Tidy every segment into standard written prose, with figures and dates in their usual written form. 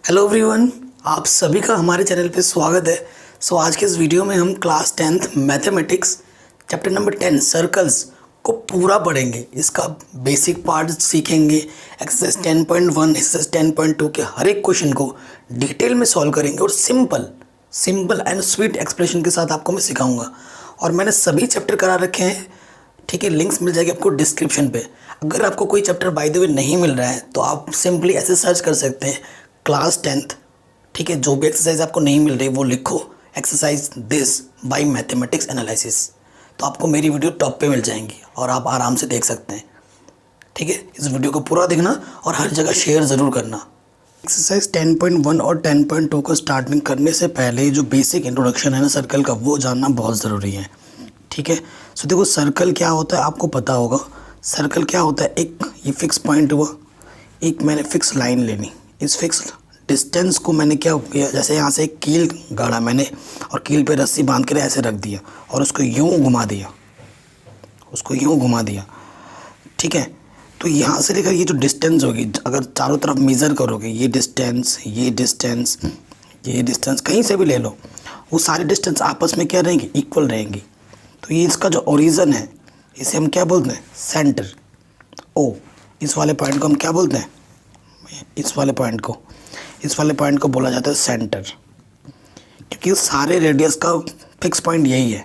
Hello everyone, आप सभी का हमारे चैनल पे स्वागत है। आज के इस वीडियो में हम class 10th mathematics chapter number 10 circles को पूरा पढ़ेंगे। इसका बेसिक पार्ट सीखेंगे। एक्सरसाइज 10.1 एक्सरसाइज 10.2 के हर एक क्वेश्चन को डिटेल में सॉल्व करेंगे और सिंपल एंड स्वीट एक्सप्रेशन के साथ आपको मैं सिखाऊंगा। और मैंने सभी चैप्टर करा रखे हैं, ठीक है। लिंक्स मिल जाएगी आपको डिस्क्रिप्शन पे। अगर आपको कोई चैप्टर बाय द वे नहीं मिल रहा है तो आप सिंपली ऐसे सर्च कर सकते हैं क्लास 10th, ठीक है। जो भी एक्सरसाइज आपको नहीं मिल रही वो लिखो exercise this by mathematics analysis, तो आपको मेरी वीडियो टॉप पे मिल जाएंगी और आप आराम से देख सकते हैं, ठीक है। इस वीडियो को पूरा देखना और हर जगह शेयर ज़रूर करना। एक्सरसाइज 10.1 और 10.2 को स्टार्टिंग करने से पहले जो बेसिक इंट्रोडक्शन है ना सर्कल का, वो जानना बहुत ज़रूरी है, ठीक है। सो देखो, सर्कल क्या होता है आपको पता होगा। सर्कल क्या होता है, एक ये फिक्स पॉइंट हुआ, एक मैंने फिक्स लाइन लेनी, इस फिक्स डिस्टेंस को मैंने क्या किया, जैसे यहाँ से एक कील गाड़ा मैंने और कील पे रस्सी बांध कर ऐसे रख दिया और उसको यूँ घुमा दिया, ठीक है। तो यहाँ से लेकर ये जो डिस्टेंस होगी, अगर चारों तरफ मेज़र करोगे, ये डिस्टेंस कहीं से भी ले लो, वो सारे डिस्टेंस आपस में क्या रहेंगी, इक्वल रहेंगी। तो ये इसका जो ओरिजिन है इसे हम क्या बोलते हैं, सेंटर। ओ, इस वाले पॉइंट को हम क्या बोलते हैं, इस वाले पॉइंट को बोला जाता है सेंटर, क्योंकि सारे रेडियस का फिक्स पॉइंट यही है,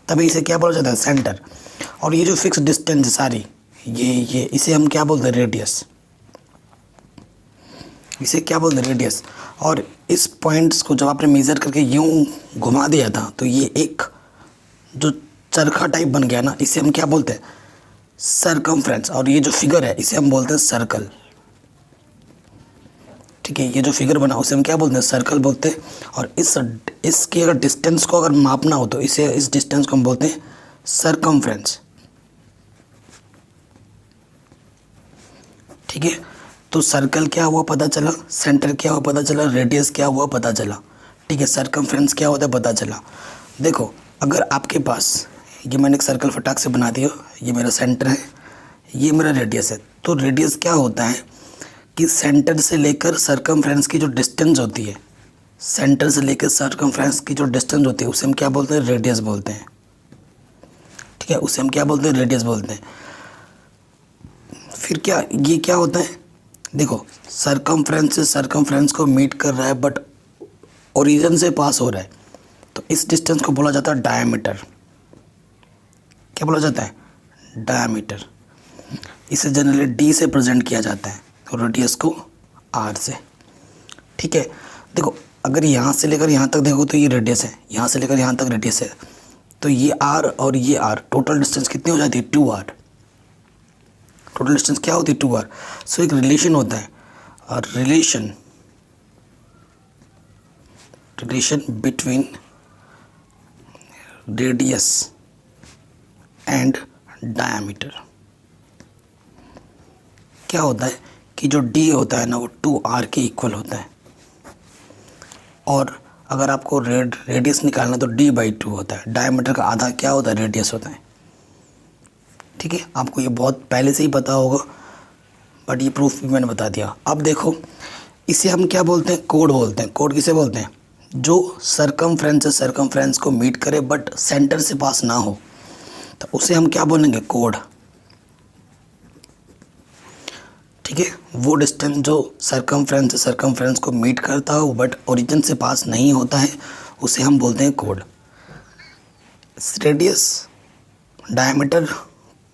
तभी इसे क्या बोला जाता है, सेंटर। और ये जो फिक्स डिस्टेंस है सारी, ये इसे हम क्या बोलते हैं, रेडियस। और इस पॉइंट्स को जब आपने मेज़र करके यूँ घुमा दिया था तो ये एक जो चरखा टाइप बन गया ना, इसे हम क्या बोलते हैं, सरकमफ्रेंस। और ये जो फिगर है इसे हम बोलते हैं सर्कल, ठीक है। ये जो फिगर बना उसे हम क्या बोलते हैं, सर्कल बोलते हैं। और इसके अगर डिस्टेंस को अगर मापना हो तो इस डिस्टेंस को हम बोलते हैं सरकमफ्रेंस, ठीक है। तो सर्कल क्या हुआ पता चला, सेंटर क्या हुआ पता चला, रेडियस क्या हुआ पता चला, ठीक है। सरकमफ्रेंस क्या होता है पता चला। देखो, अगर आपके पास ये मैंने एक सर्कल फटाक से बना दिया, ये मेरा सेंटर है, ये मेरा रेडियस है। तो रेडियस क्या होता है कि सेंटर से लेकर सरकमफ्रेंस की जो डिस्टेंस होती है, उसे हम क्या बोलते हैं, रेडियस बोलते हैं, ठीक है। उसे हम क्या बोलते हैं, रेडियस बोलते हैं। फिर ये क्या होता है, देखो, सरकमफ्रेंस से सरकमफ्रेंस को मीट कर रहा है बट ओरिजिन से पास हो रहा है, तो इस डिस्टेंस को बोला जाता है डायमीटर। क्या बोला जाता है, डायमीटर। इसे जनरली डी से प्रेजेंट किया जाता है और रेडियस को आर से, ठीक है। देखो, अगर यहाँ से लेकर यहाँ तक देखो तो ये रेडियस है, यहाँ से लेकर यहाँ तक रेडियस है, तो ये आर और ये आर, टोटल डिस्टेंस कितनी हो जाती है, 2r। टोटल डिस्टेंस क्या होती है, 2r। सो एक रिलेशन होता है, और relation between radius and diameter क्या होता है कि जो d होता है ना वो 2r के इक्वल होता है। और अगर आपको रेडियस निकालना तो d/2 होता है। डायमीटर का आधा क्या होता है, रेडियस होता है, ठीक है। आपको ये बहुत पहले से ही पता होगा, बट ये प्रूफ भी मैंने बता दिया। अब देखो, इसे हम क्या बोलते हैं, कोड बोलते हैं। कोड किसे बोलते हैं, जो सरकमफ्रेंस से सरकमफ्रेंस को मीट करे बट सेंटर से पास ना हो, तो उसे हम क्या बोलेंगे, कोड, ठीक है। वो डिस्टेंस जो सरकमफ्रेंस से सरकमफ्रेंस को मीट करता हो बट ओरिजिन से पास नहीं होता है, उसे हम बोलते हैं कोड। रेडियस, डायमीटर,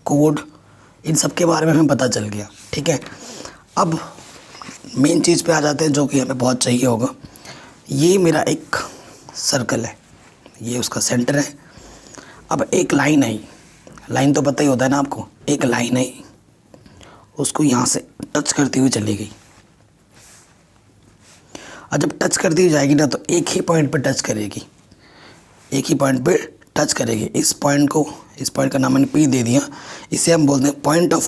कोड, इन सब के बारे में हमें पता चल गया, ठीक है। अब मेन चीज़ पे आ जाते हैं जो कि हमें बहुत चाहिए होगा। ये मेरा एक सर्कल है, ये उसका सेंटर है। अब एक लाइन आई, लाइन तो पता ही होता है ना आपको, एक लाइन आई, उसको यहाँ से टच करती हुई चली गई। और जब टच करती हुई जाएगी ना तो एक ही पॉइंट पे टच करेगी, इस पॉइंट का नाम मैंने P दे दिया। इसे हम बोलते हैं पॉइंट ऑफ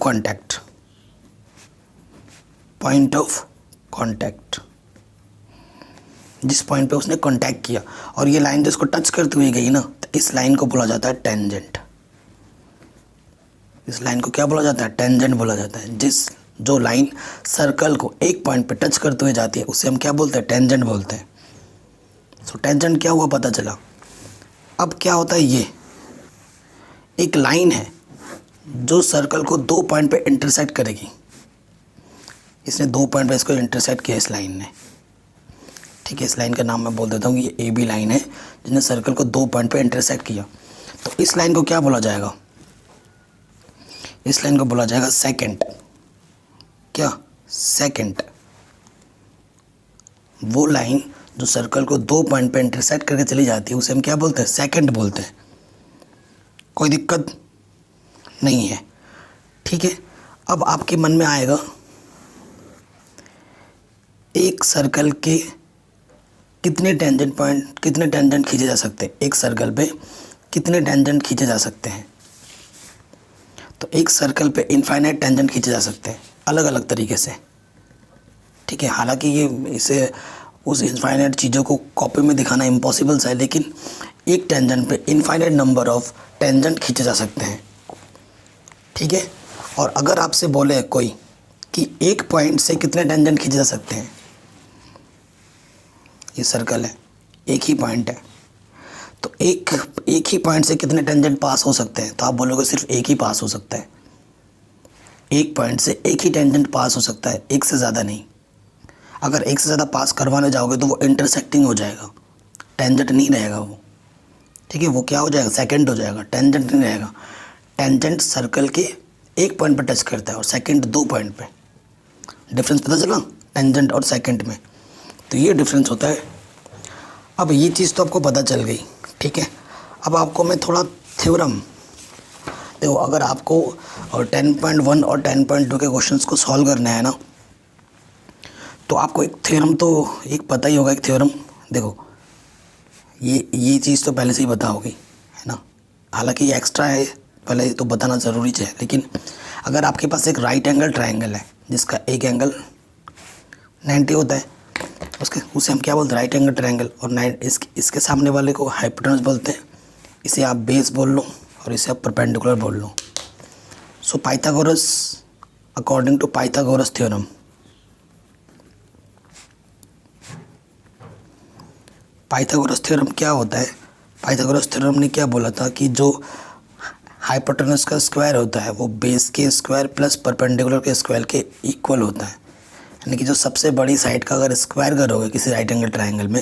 कॉन्टैक्ट। जिस पॉइंट पे उसने कांटेक्ट किया और ये लाइन जिसको टच करती हुई गई ना, तो इस लाइन को बोला जाता है टेंजेंट। इस लाइन को क्या बोला जाता है, टेंजेंट बोला जाता है। जिस जो लाइन सर्कल को एक पॉइंट पे टच करते हुए जाती है उसे हम क्या बोलते हैं, टेंजेंट बोलते हैं। सो टेंजेंट क्या हुआ पता चला। अब क्या होता है, ये एक लाइन है जो सर्कल को 2 पॉइंट पे इंटरसेक्ट करेगी। इसने 2 पॉइंट पे इसको इंटरसेक्ट किया इस लाइन ने, ठीक है। इस लाइन का नाम मैं बोल देता हूँ, ये ए बी लाइन है जिसने सर्कल को 2 पॉइंट पे इंटरसेक्ट किया। तो इस लाइन को क्या बोला जाएगा, इस लाइन को बोला जाएगा सेकेंड। क्या, सेकेंड। वो लाइन जो सर्कल को 2 पॉइंट पे इंटरसेक्ट करके चली जाती है उसे हम क्या बोलते हैं, सेकेंड बोलते हैं। कोई दिक्कत नहीं है, ठीक है। अब आपके मन में आएगा एक सर्कल के कितने टेंजेंट पॉइंट, कितने टेंजेंट खींचे जा सकते हैं, एक सर्कल पे कितने टेंजेंट खींचे जा सकते हैं। तो एक सर्कल पे इनफाइनाइट टेंजेंट खींचे जा सकते हैं अलग अलग तरीके से, ठीक है। हालांकि ये इसे उस इनफाइनाइट चीज़ों को कॉपी में दिखाना इम्पॉसिबल सा है, लेकिन एक टेंजेंट पे इनफाइनाइट नंबर ऑफ टेंजेंट खींचे जा सकते हैं, ठीक है। और अगर आपसे बोले कोई कि एक पॉइंट से कितने टेंजेंट खींचे जा सकते हैं, ये सर्कल है, एक ही पॉइंट है, तो एक ही पॉइंट से कितने टेंजेंट पास हो सकते हैं, तो आप बोलोगे सिर्फ एक ही पास हो सकता है। एक पॉइंट से एक ही टेंजेंट पास हो सकता है, एक से ज़्यादा नहीं। अगर एक से ज़्यादा पास करवाने जाओगे तो वो इंटरसेक्टिंग हो जाएगा, टेंजेंट नहीं रहेगा वो, ठीक है। वो क्या हो जाएगा, सेकंड हो जाएगा, टेंजेंट नहीं रहेगा। टेंजेंट सर्कल के एक पॉइंट पर टच करता है और सेकंड 2 पॉइंट पे। डिफरेंस पता चला टेंजेंट और सेकंड में, तो ये डिफरेंस होता है। अब ये चीज़ तो आपको पता चल गई, ठीक है। अब आपको मैं थोड़ा थ्योरम, देखो अगर आपको 10.1 और 10.2 के क्वेश्चंस को सॉल्व करना है ना, तो आपको एक थ्योरम तो एक पता ही होगा। एक थ्योरम देखो, ये चीज़ तो पहले से ही पता होगी, है ना। हालांकि ये एक्स्ट्रा है, पहले तो बताना ज़रूरी है, लेकिन अगर आपके पास एक राइट एंगल ट्रायंगल है जिसका एक एंगल 90 होता है, उसे हम क्या बोलते हैं, राइट एंगल ट्रायंगल। और इसके सामने वाले को हाइपोटेनस बोलते हैं। इसे आप बेस बोल लो और इसे आप परपेंडिकुलर बोल लो। So Pythagoras, according to Pythagoras theorem, Pythagoras theorem क्या होता है, पाइथागोरस थ्योरम ने क्या बोला था कि जो हाइपोटेनस का स्क्वायर होता है वो बेस के स्क्वायर प्लस परपेंडिकुलर के स्क्वायर के इक्वल होता है। यानी कि जो सबसे बड़ी साइड का अगर स्क्वायर करोगे किसी राइट एंगल ट्रायंगल में,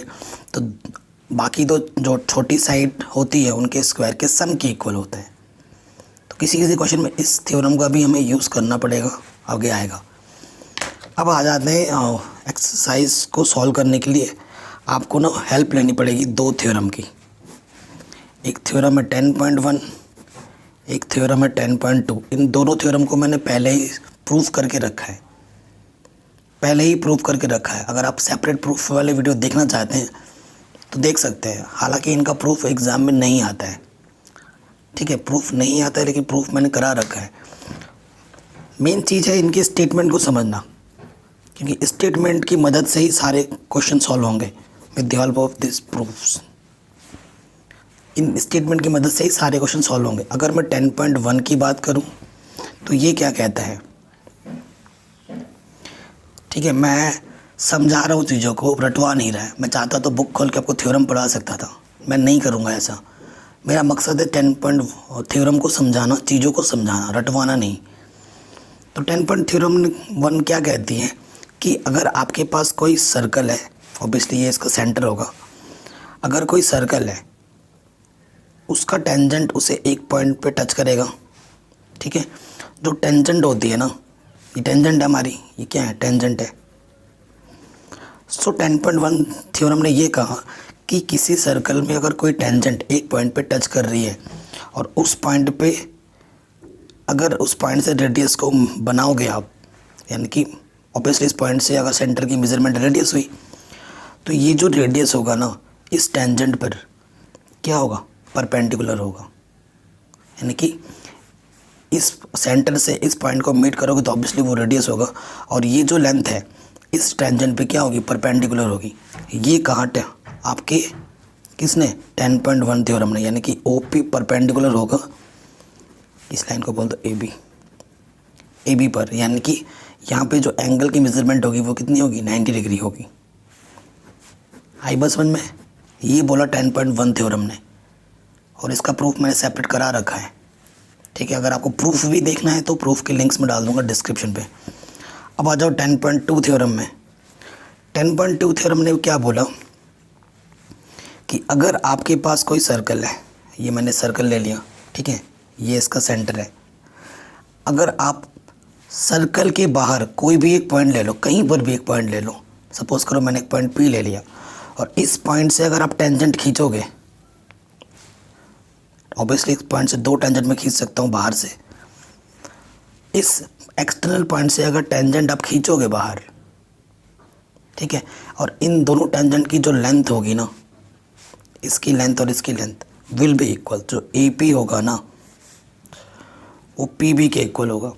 तो बाकी तो जो छोटी साइड होती है उनके स्क्वायर के सम के इक्वल होता है। तो किसी किसी क्वेश्चन में इस थ्योरम का भी हमें यूज़ करना पड़ेगा, आगे आएगा। अब आ जाते हैं एक्सरसाइज को सॉल्व करने के लिए आपको ना हेल्प लेनी पड़ेगी 2 थ्योरम की। एक थ्योरम है 10.1, एक थ्योरम है 10.2। इन दोनों थ्योरम को मैंने पहले ही प्रूफ करके रखा है, अगर आप सेपरेट प्रूफ वाले वीडियो देखना चाहते हैं तो देख सकते हैं। हालांकि इनका प्रूफ एग्ज़ाम में नहीं आता है, ठीक है, प्रूफ नहीं आता है, लेकिन प्रूफ मैंने करा रखा है। मेन चीज़ है इनके स्टेटमेंट को समझना, क्योंकि स्टेटमेंट की मदद से ही सारे क्वेश्चन सॉल्व होंगे with the help of this proofs. In statement की मदद से ही सारे क्वेश्चन सॉल्व होंगे। अगर मैं 10.1 की बात करूं तो ये क्या कहता है, ठीक है, मैं समझा रहा हूँ चीज़ों को, रटवा नहीं रहा है। मैं चाहता तो बुक खोल के आपको थ्योरम पढ़ा सकता था, मैं नहीं करूँगा ऐसा। मेरा मकसद है 10 थ्योरम को समझाना, चीज़ों को समझाना, रटवाना नहीं। तो 10 थ्योरम 1 क्या कहती है कि अगर आपके पास कोई सर्कल है, ऑब्वियसली ये इसका सेंटर होगा, अगर कोई सर्कल है उसका टेंजेंट उसे एक पॉइंट पे टच करेगा, ठीक है। जो टेंजेंट होती है ना, ये टेंजेंट है हमारी, ये क्या है, टेंजेंट है। सो 10.1 थ्योरम ने ये कहा कि किसी सर्कल में अगर कोई टेंजेंट एक पॉइंट पे टच कर रही है और उस पॉइंट पे अगर उस पॉइंट से रेडियस को बनाओगे आप, यानी कि ऑब्वियसली इस पॉइंट से अगर सेंटर की मेजरमेंट रेडियस हुई, तो ये जो रेडियस होगा ना इस टेंजेंट पर क्या होगा, परपेंडिकुलर होगा। यानी कि इस सेंटर से इस पॉइंट को मीट करोगे तो ऑब्वियसली वो रेडियस होगा, और ये जो लेंथ है इस टेंजेंट पे क्या होगी, परपेंडिकुलर होगी। ये कहाँ आपके किसने, 10.1 थ्योरम ने, यानी कि OP परपेंडिकुलर होगा, इस लाइन को बोल दो AB, AB पर, यानी कि यहाँ पे जो एंगल की मेजरमेंट होगी वो कितनी होगी, 90 डिग्री होगी। आई बस समझ में। ये बोला 10.1 थ्योरम ने, और इसका प्रूफ मैंने सेपरेट करा रखा है, ठीक है। अगर आपको प्रूफ भी देखना है तो प्रूफ के लिंक्स में डाल दूंगा डिस्क्रिप्शन पे। अब आ जाओ 10.2 थ्योरम में। 10.2 थ्योरम ने क्या बोला कि अगर आपके पास कोई सर्कल है, ये मैंने सर्कल ले लिया, ठीक है, ये इसका सेंटर है। अगर आप सर्कल के बाहर कोई भी एक पॉइंट ले लो, कहीं पर भी एक पॉइंट ले लो, सपोज करो मैंने एक पॉइंट पी ले लिया, और इस पॉइंट से अगर आप टेंजेंट खींचोगे, ऑब्वियसली इस पॉइंट से 2 टेंजेंट में खींच सकता हूँ बाहर से, इस एक्सटर्नल पॉइंट से अगर टेंजेंट आप खींचोगे बाहर, ठीक है, और इन दोनों टेंजेंट की जो लेंथ होगी ना, इसकी लेंथ और इसकी लेंथ विल बी इक्वल। जो ए पी होगा ना वो पी बी के इक्वल होगा,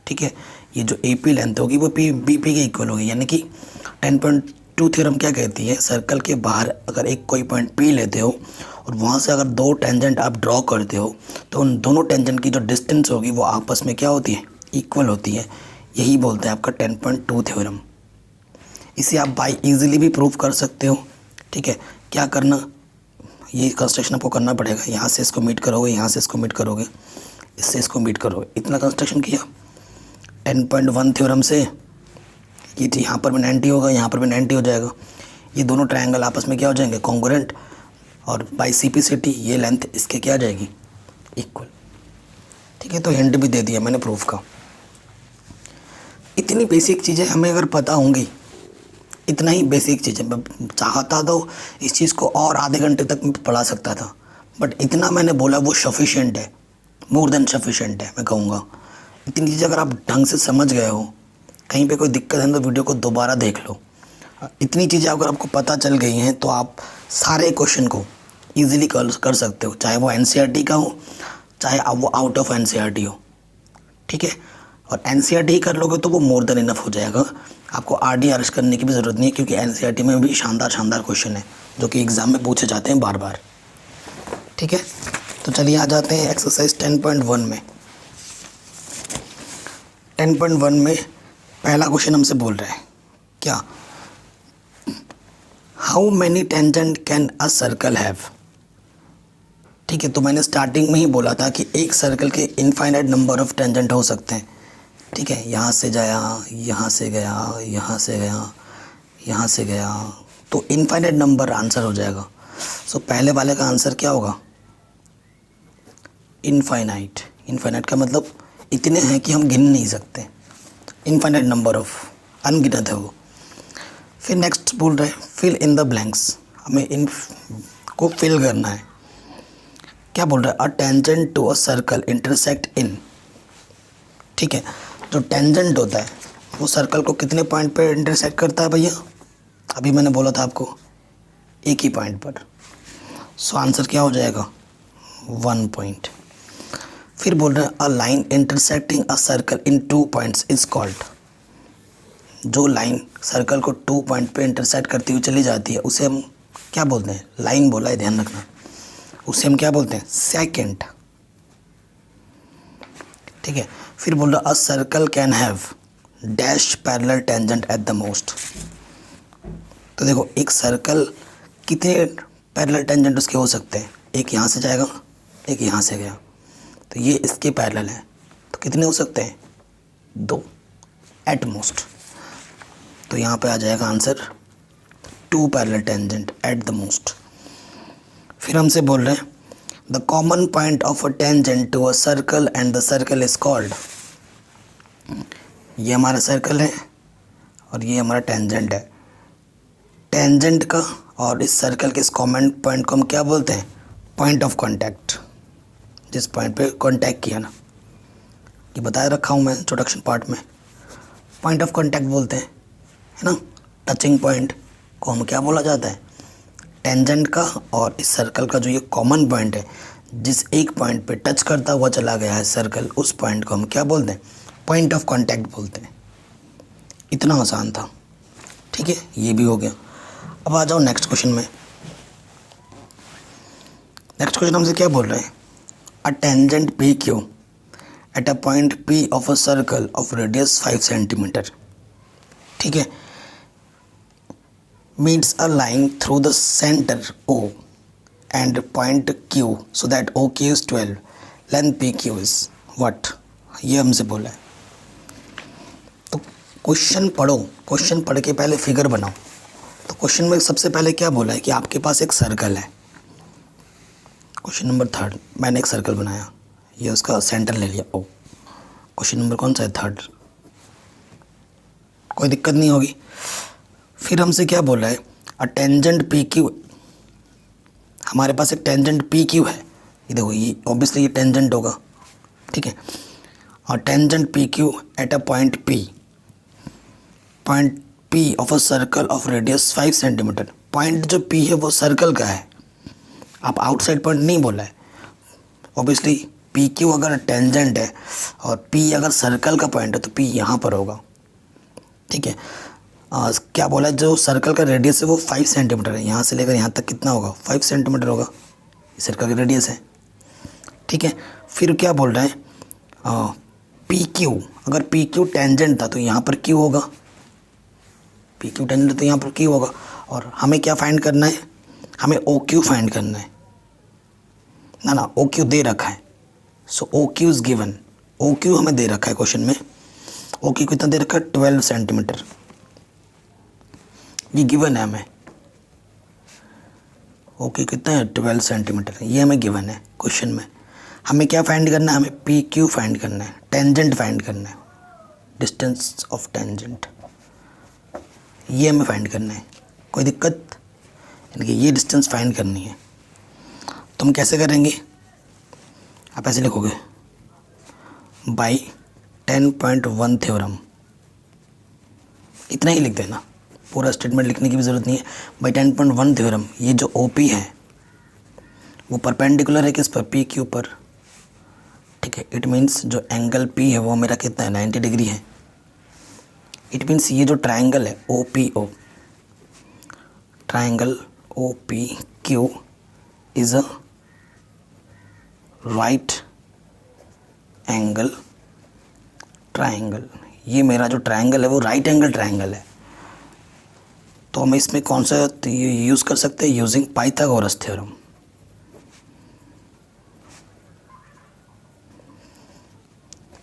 ठीक है। ये जो ए पी लेंथ होगी वो पी बी पी के इक्वल होगी। यानी कि 10.2 थ्योरम क्या कहती है, सर्कल के बाहर अगर एक कोई पॉइंट पी लेते हो और वहाँ से अगर 2 टेंजेंट आप ड्रॉ करते हो तो उन दोनों टेंजेंट की जो डिस्टेंस होगी वो आपस में क्या होती है, इक्वल होती है। यही बोलते हैं आपका 10.2 थ्योरम। इसे आप बाई इजीली भी प्रूव कर सकते हो, ठीक है। क्या करना, ये कंस्ट्रक्शन आपको करना पड़ेगा। यहाँ से इसको मीट करोगे, यहाँ से इसको मीट करोगे, इससे इसको मीट करोगे, इतना कंस्ट्रक्शन किया 10.1 थ्योरम से। ये यहाँ पर भी 90 होगा, यहाँ पर भी 90 हो जाएगा। ये दोनों ट्रायंगल आपस में क्या हो जाएंगे, कॉन्ग्रुएंट, और बाई सिपिसिटी ये लेंथ इसके क्या आ जाएगी, इक्वल, ठीक है। तो हिंट भी दे दिया मैंने प्रूफ का। इतनी बेसिक चीज़ें हमें अगर पता होंगी, इतना ही बेसिक चीज़ है, मैं चाहता तो इस चीज़ को और आधे घंटे तक मैं पढ़ा सकता था, बट इतना मैंने बोला वो सफिशिएंट है, मोर देन सफिशिएंट है मैं कहूँगा। इतनी चीज़ें अगर आप ढंग से समझ गए हो, कहीं पे कोई दिक्कत है तो वीडियो को दोबारा देख लो। इतनी चीज़ें अगर आपको पता चल गई हैं तो आप सारे क्वेश्चन को ईजिली कर सकते हो, चाहे वो एनसीईआरटी का हो, चाहे वो आउट ऑफ एनसीईआरटी हो, ठीक है। और एनसीईआरटी ही कर लोगे तो वो मोर देन इनफ हो जाएगा। आपको आरडीआरएस करने की भी ज़रूरत नहीं है, क्योंकि एनसीईआरटी में भी शानदार शानदार क्वेश्चन है जो कि एग्ज़ाम में पूछे जाते हैं बार बार, ठीक है। तो चलिए आ जाते हैं एक्सरसाइज 10.1 में। 10.1 में पहला क्वेश्चन हमसे बोल रहा है क्या, how many tangent can a circle have, ठीक है। तो मैंने स्टार्टिंग में ही बोला था कि एक सर्कल के इनफाइनाइट नंबर ऑफ टेंजेंट हो सकते हैं, ठीक है। यहाँ से जाया, यहाँ से गया, यहाँ से गया, यहाँ से गया, तो इनफाइनाइट नंबर आंसर हो जाएगा। सो पहले वाले का आंसर क्या होगा, इनफाइनाइट। इनफाइनाइट का मतलब इतने हैं कि हम गिन नहीं सकते, इनफाइनाइट नंबर ऑफ, अनगिनत है वो। फिर नेक्स्ट बोल रहे हैं फिल इन द ब्लैंक्स, हमें इन को फिल करना है। क्या बोल रहा है, a tangent to a circle intersect in, ठीक है। जो टेंजेंट होता है वो सर्कल को कितने पॉइंट पे इंटरसेक्ट करता है भैया, अभी मैंने बोला था आपको एक ही पॉइंट पर। सो आंसर क्या हो जाएगा, 1 पॉइंट। फिर बोल रहे हैं a line intersecting a circle in 2 points is called, जो लाइन सर्कल को 2 पॉइंट पे इंटरसेक्ट करती हुई चली जाती है उसे हम क्या बोलते हैं, लाइन बोला है ध्यान रखना, उसे हम क्या बोलते हैं, सेकेंड, ठीक है। फिर बोल रहा a circle can have dash parallel tangent at the most. तो देखो एक सर्कल कितने पैरेलल टेंजेंट उसके हो सकते हैं, एक यहाँ से जाएगा, एक यहाँ से गया, तो ये इसके पैरेलल है, तो कितने हो सकते हैं, 2 एट मोस्ट। तो यहाँ पे आ जाएगा answer 2 parallel tangent at the most. फिर हमसे बोल रहे हैं the common point of a tangent to a circle and the circle is called, ये हमारा सर्कल है और ये हमारा टेंजेंट है। टेंजेंट का और इस सर्कल के इस कॉमन पॉइंट को हम क्या बोलते हैं, पॉइंट ऑफ कांटेक्ट। जिस पॉइंट पे कांटेक्ट किया ना, ये बताया रखा हूँ मैं इंट्रोडक्शन पार्ट में, पॉइंट ऑफ कांटेक्ट बोलते हैं, है ना। टचिंग पॉइंट को हम क्या बोला जाता है, टेंजेंट का और इस सर्कल का जो ये कॉमन पॉइंट है, जिस एक पॉइंट पे टच करता हुआ चला गया है सर्कल, उस पॉइंट को हम क्या बोलते हैं, पॉइंट ऑफ कांटेक्ट बोलते हैं। इतना आसान था, ठीक है, ये भी हो गया। अब आ जाओ नेक्स्ट क्वेश्चन में। नेक्स्ट क्वेश्चन हमसे क्या बोल रहे हैं, a tangent P Q at a point P of a circle of radius 5 centimetre, ठीक है, meets a line through the center O and point Q so that OQ is 12, length PQ is what, ये हमसे बोला है। तो question पढ़ो, question पढ़ के पहले फिगर बनाओ। तो क्वेश्चन में सबसे पहले क्या बोला है कि आपके पास एक सर्कल है। क्वेश्चन नंबर 3, मैंने एक सर्कल बनाया, ये उसका सेंटर ले लिया ओ। क्वेश्चन नंबर कौन सा है? 3। कोई दिक्कत नहीं होगी। फिर हमसे क्या बोला है? अ टेंजेंट पी क्यू, हमारे पास एक टेंजेंट पी क्यू है। ये देखो, ये ऑब्वियसली ये टेंजेंट होगा, ठीक है। और tangent P Q at a point P of a circle of radius 5 centimetre. Point जो पी है वो सर्कल का है, आप आउटसाइड पॉइंट नहीं बोला है। ऑब्वियसली पी क्यू अगर टेंजेंट है और पी अगर सर्कल का पॉइंट है तो पी यहाँ पर होगा, ठीक है। क्या बोला है? जो सर्कल का रेडियस है वो 5 सेंटीमीटर है। यहाँ से लेकर यहाँ तक कितना होगा? 5 सेंटीमीटर होगा, सर्कल का रेडियस है, ठीक है। फिर क्या बोल रहा है? पी क्यू, अगर पी क्यू टेंजेंट था तो यहाँ पर क्यू होगा, पी क्यू टेंजेंट है तो यहाँ पर क्यू होगा। और हमें क्या फाइंड करना है? हमें ओ क्यू फाइंड करना है ना, ओ क्यू दे रखा है। So O Q is given, O Q हमें दे रखा है क्वेश्चन में। ओ क्यू कितना दे रखा है? 12 सेंटीमीटर, ये गिवन है हमें। ओ क्यू कितना है? 12 सेंटीमीटर, ये हमें गिवन है क्वेश्चन में। हमें क्या फाइंड करना है? हमें पी क्यू फाइंड करना है, टेंजेंट फाइंड करना है, डिस्टेंस ऑफ टेंजेंट, ये हमें फाइंड करना है। कोई दिक्कत? यानी कि ये डिस्टेंस फाइंड करनी है। तो हम कैसे करेंगे? आप ऐसे लिखोगे, बाई 10.1 थ्योरम, इतना ही लिख देना, पूरा स्टेटमेंट लिखने की भी ज़रूरत नहीं है। बाई 10.1 थ्योरम, ये जो ओ पी है वो परपेंडिकुलर है किस पर? पी क्यू पर, ठीक है। इट मीन्स जो एंगल पी है वो मेरा कितना है? 90 डिग्री है। इट मीन्स ये जो ट्राइंगल है O P O, triangle O P Q is a right angle triangle. ये मेरा जो ट्राइंगल है वो राइट एंगल ट्राइंगल है। तो हम इसमें कौन सा यूज़ कर सकते हैं? Using Pythagoras theorem.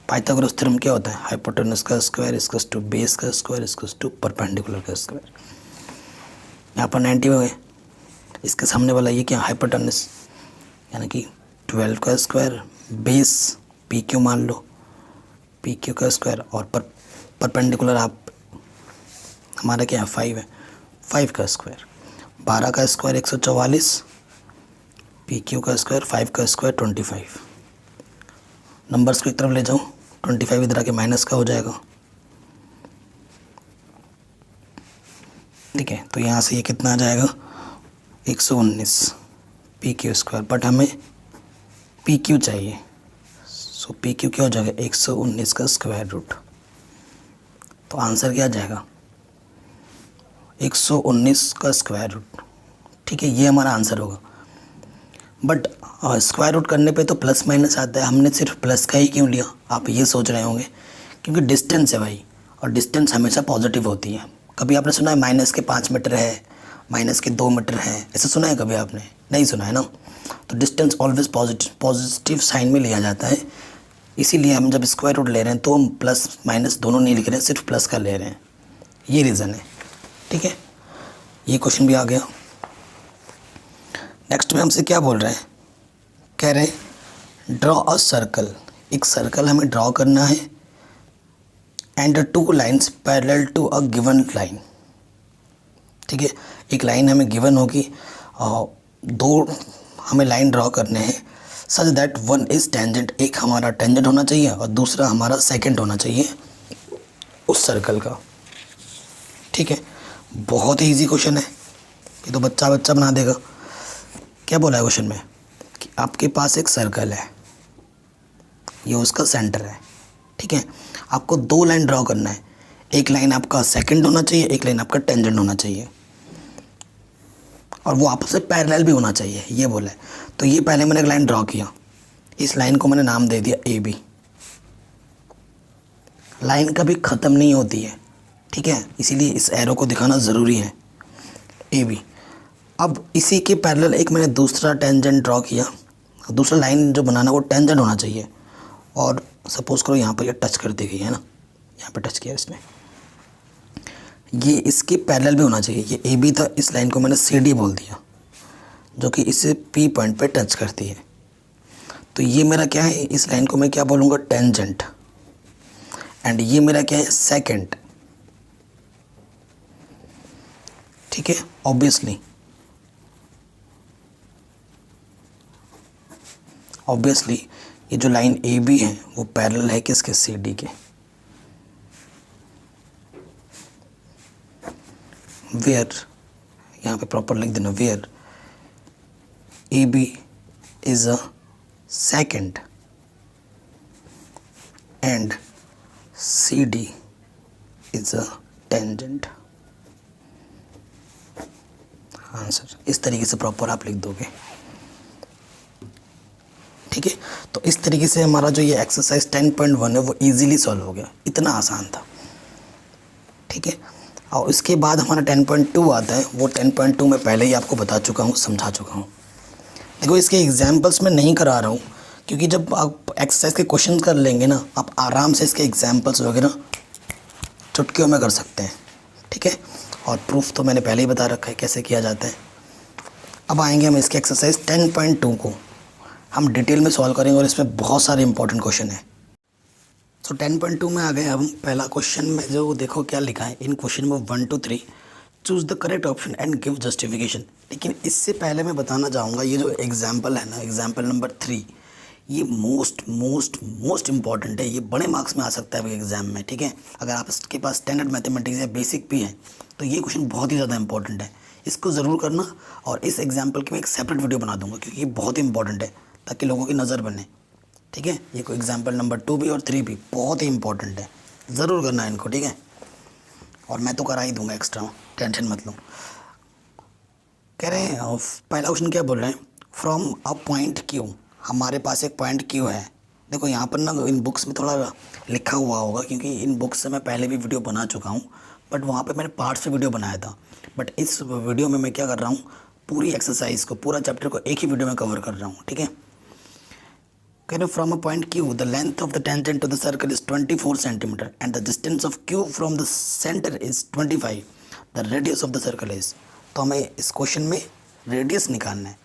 Pythagoras theorem क्या होता है? हाइपोटेनस का स्क्वायर इक्वल्स टू बेस का स्क्वायर इक्वल्स टू परपेंडिकुलर का स्क्वायर। यहाँ पर 90 हो गए, इसके सामने वाला ये क्या? हाइपोटेनस, यानी कि 12 का स्क्वायर, बेस पी क्यू मान लो, पी क्यू का स्क्वायर, और परपेंडिकुलर आप हमारा क्या है? 5 है, 5 का स्क्वायर। 12 का स्क्वायर 144, पी क्यू का स्क्वायर, 5 का स्क्वायर 25। नंबर्स को एक तरफ ले जाऊँ, 25 इधर आके माइनस का हो जाएगा, ठीक है। तो यहाँ से ये कितना आ जाएगा? 119 पी क्यू स्क्वायर, बट हमें पी क्यू चाहिए। सो पी क्यू क्या हो जाएगा? 119 का स्क्वायर रूट। तो आंसर क्या आ जाएगा? 119 का स्क्वायर रूट, ठीक है। ये हमारा आंसर होगा। बट स्क्वायर रूट करने पे तो प्लस माइनस आता है, हमने सिर्फ प्लस का ही क्यों लिया? आप ये सोच रहे होंगे क्योंकि डिस्टेंस है भाई, और डिस्टेंस हमेशा पॉजिटिव होती है। कभी आपने सुना है माइनस के 5 मीटर है, माइनस के 2 मीटर है? ऐसा सुना है कभी आपने? नहीं सुना है ना। तो डिस्टेंस ऑलवेज पॉजिटिव साइन में लिया जाता है। इसीलिए हम जब स्क्वायर रूट ले रहे हैं तो हम प्लस माइनस दोनों नहीं लिख रहे हैं, सिर्फ प्लस का ले रहे हैं, ये रीज़न है, ठीक है। ये क्वेश्चन भी आ गया। नेक्स्ट में हमसे क्या बोल रहे हैं? कह रहे हैं ड्रॉ अ सर्कल, एक सर्कल हमें ड्रॉ करना है, and 2 lines parallel to a given line, ठीक है। एक लाइन हमें गिवन होगी और 2 हमें लाइन ड्रॉ करने हैं, सच दैट 1 इज़ टेंजेंट, एक हमारा टेंजेंट होना चाहिए और दूसरा हमारा सेकंड होना चाहिए उस सर्कल का, ठीक है। बहुत ही ईजी क्वेश्चन है, ये तो बच्चा बना देगा। क्या बोला है क्वेश्चन में? कि आपके पास एक सर्कल है, ये उसका सेंटर है, ठीक है। आपको 2 लाइन ड्रॉ करना है, एक लाइन आपका सेकंड होना चाहिए, एक लाइन आपका टेंजेंट होना चाहिए, और वो आपस में पैरेलल भी होना चाहिए, ये बोला है। तो ये पहले मैंने एक लाइन ड्रॉ किया, इस लाइन को मैंने नाम दे दिया ए बी, लाइन कभी ख़त्म नहीं होती है, ठीक है, इसीलिए इस एरो को दिखाना ज़रूरी है, ए बी। अब इसी के पैरेलल एक मैंने दूसरा टेंजेंट ड्रॉ किया, दूसरा लाइन जो बनाना वो टेंजेंट होना चाहिए, और सपोज़ करो यहाँ पर ये टच कर दी गई है ना, यहाँ पे टच किया इसने, ये इसके पैरेलल भी होना चाहिए, ये ए बी था, इस लाइन को मैंने सी डी बोल दिया, जो कि इसे पी पॉइंट पे टच करती है। तो ये मेरा क्या है, इस लाइन को मैं क्या बोलूँगा, टेंजेंट, एंड ये मेरा क्या है, सेकंड, ठीक है। ऑब्वियसली ये जो लाइन ए बी है वो पैरेलल है किसके, सी डी के। वेयर, यहाँ पे प्रॉपर लिख देना, where A B is a second and C D is a tangent. Answer इस तरीके से प्रॉपर आप लिख दोगे, ठीक है। तो इस तरीके से हमारा जो ये एक्सरसाइज 10.1 है वो इजीली सॉल्व हो गया, इतना आसान था, ठीक है। और इसके बाद हमारा 10.2 आता है, वो 10.2 मैं पहले ही आपको बता चुका हूँ, समझा चुका हूँ। देखो इसके एग्जाम्पल्स मैं नहीं करा रहा हूँ, क्योंकि जब आप एक्सरसाइज के क्वेश्चन कर लेंगे ना, आप आराम से इसके एग्जाम्पल्स वगैरह चुटकियों में कर सकते हैं, ठीक है। और प्रूफ तो मैंने पहले ही बता रखा है कैसे किया जाता है। अब आएंगे हम इसके एक्सरसाइज 10.2 को हम डिटेल में सॉल्व करेंगे, और इसमें बहुत सारे इंपॉर्टेंट क्वेश्चन हैं। सो 10.2 में आ गए हम। पहला क्वेश्चन में जो देखो क्या लिखा है, इन क्वेश्चन में 1 to 3 choose the correct option and give justification. लेकिन इससे पहले मैं बताना चाहूँगा, ये जो एग्जाम्पल है ना, एग्जाम्पल नंबर 3, ये मोस्ट इंपॉर्टेंट है, ये बड़े मार्क्स में आ सकता है एग्जाम में, ठीक है। अगर आपके पास स्टैंडर्ड मैथमेटिक्स या बेसिक भी है तो ये क्वेश्चन बहुत ही ज़्यादा इंपॉर्टेंट है, इसको ज़रूर करना। और इस एग्जाम्पल की मैं एक सेपरेट वीडियो बना दूंगा, क्योंकि ये बहुत ही इंपॉर्टेंट है, ताकि लोगों की नज़र बने, ठीक है। ये कोई एग्जाम्पल नंबर 2 भी और 3 भी बहुत ही इंपॉर्टेंट है, ज़रूर करना है इनको, ठीक है। और मैं तो करा ही दूंगा एक्स्ट्रा, टेंशन मत लो। कह रहे हैं पहला क्वेश्चन क्या बोल रहे हैं, फ्रॉम अ पॉइंट क्यू, हमारे पास एक पॉइंट क्यू है। देखो यहाँ पर ना इन बुक्स में थोड़ा लिखा हुआ होगा, क्योंकि इन बुक्स से मैं पहले भी वीडियो बना चुका हूँ, बट वहाँ पे मैंने पार्ट्स से वीडियो बनाया था। बट इस वीडियो में मैं क्या कर रहा हूँ, पूरी एक्सरसाइज को, पूरा चैप्टर को एक ही वीडियो में कवर कर रहा हूँ, ठीक है। कह रहे from a point Q the length of the tangent to the circle is 24 centimetre and the distance of Q from the centre is 25, the radius of the circle is. तो हमें इस क्वेश्चन में रेडियस निकालना है।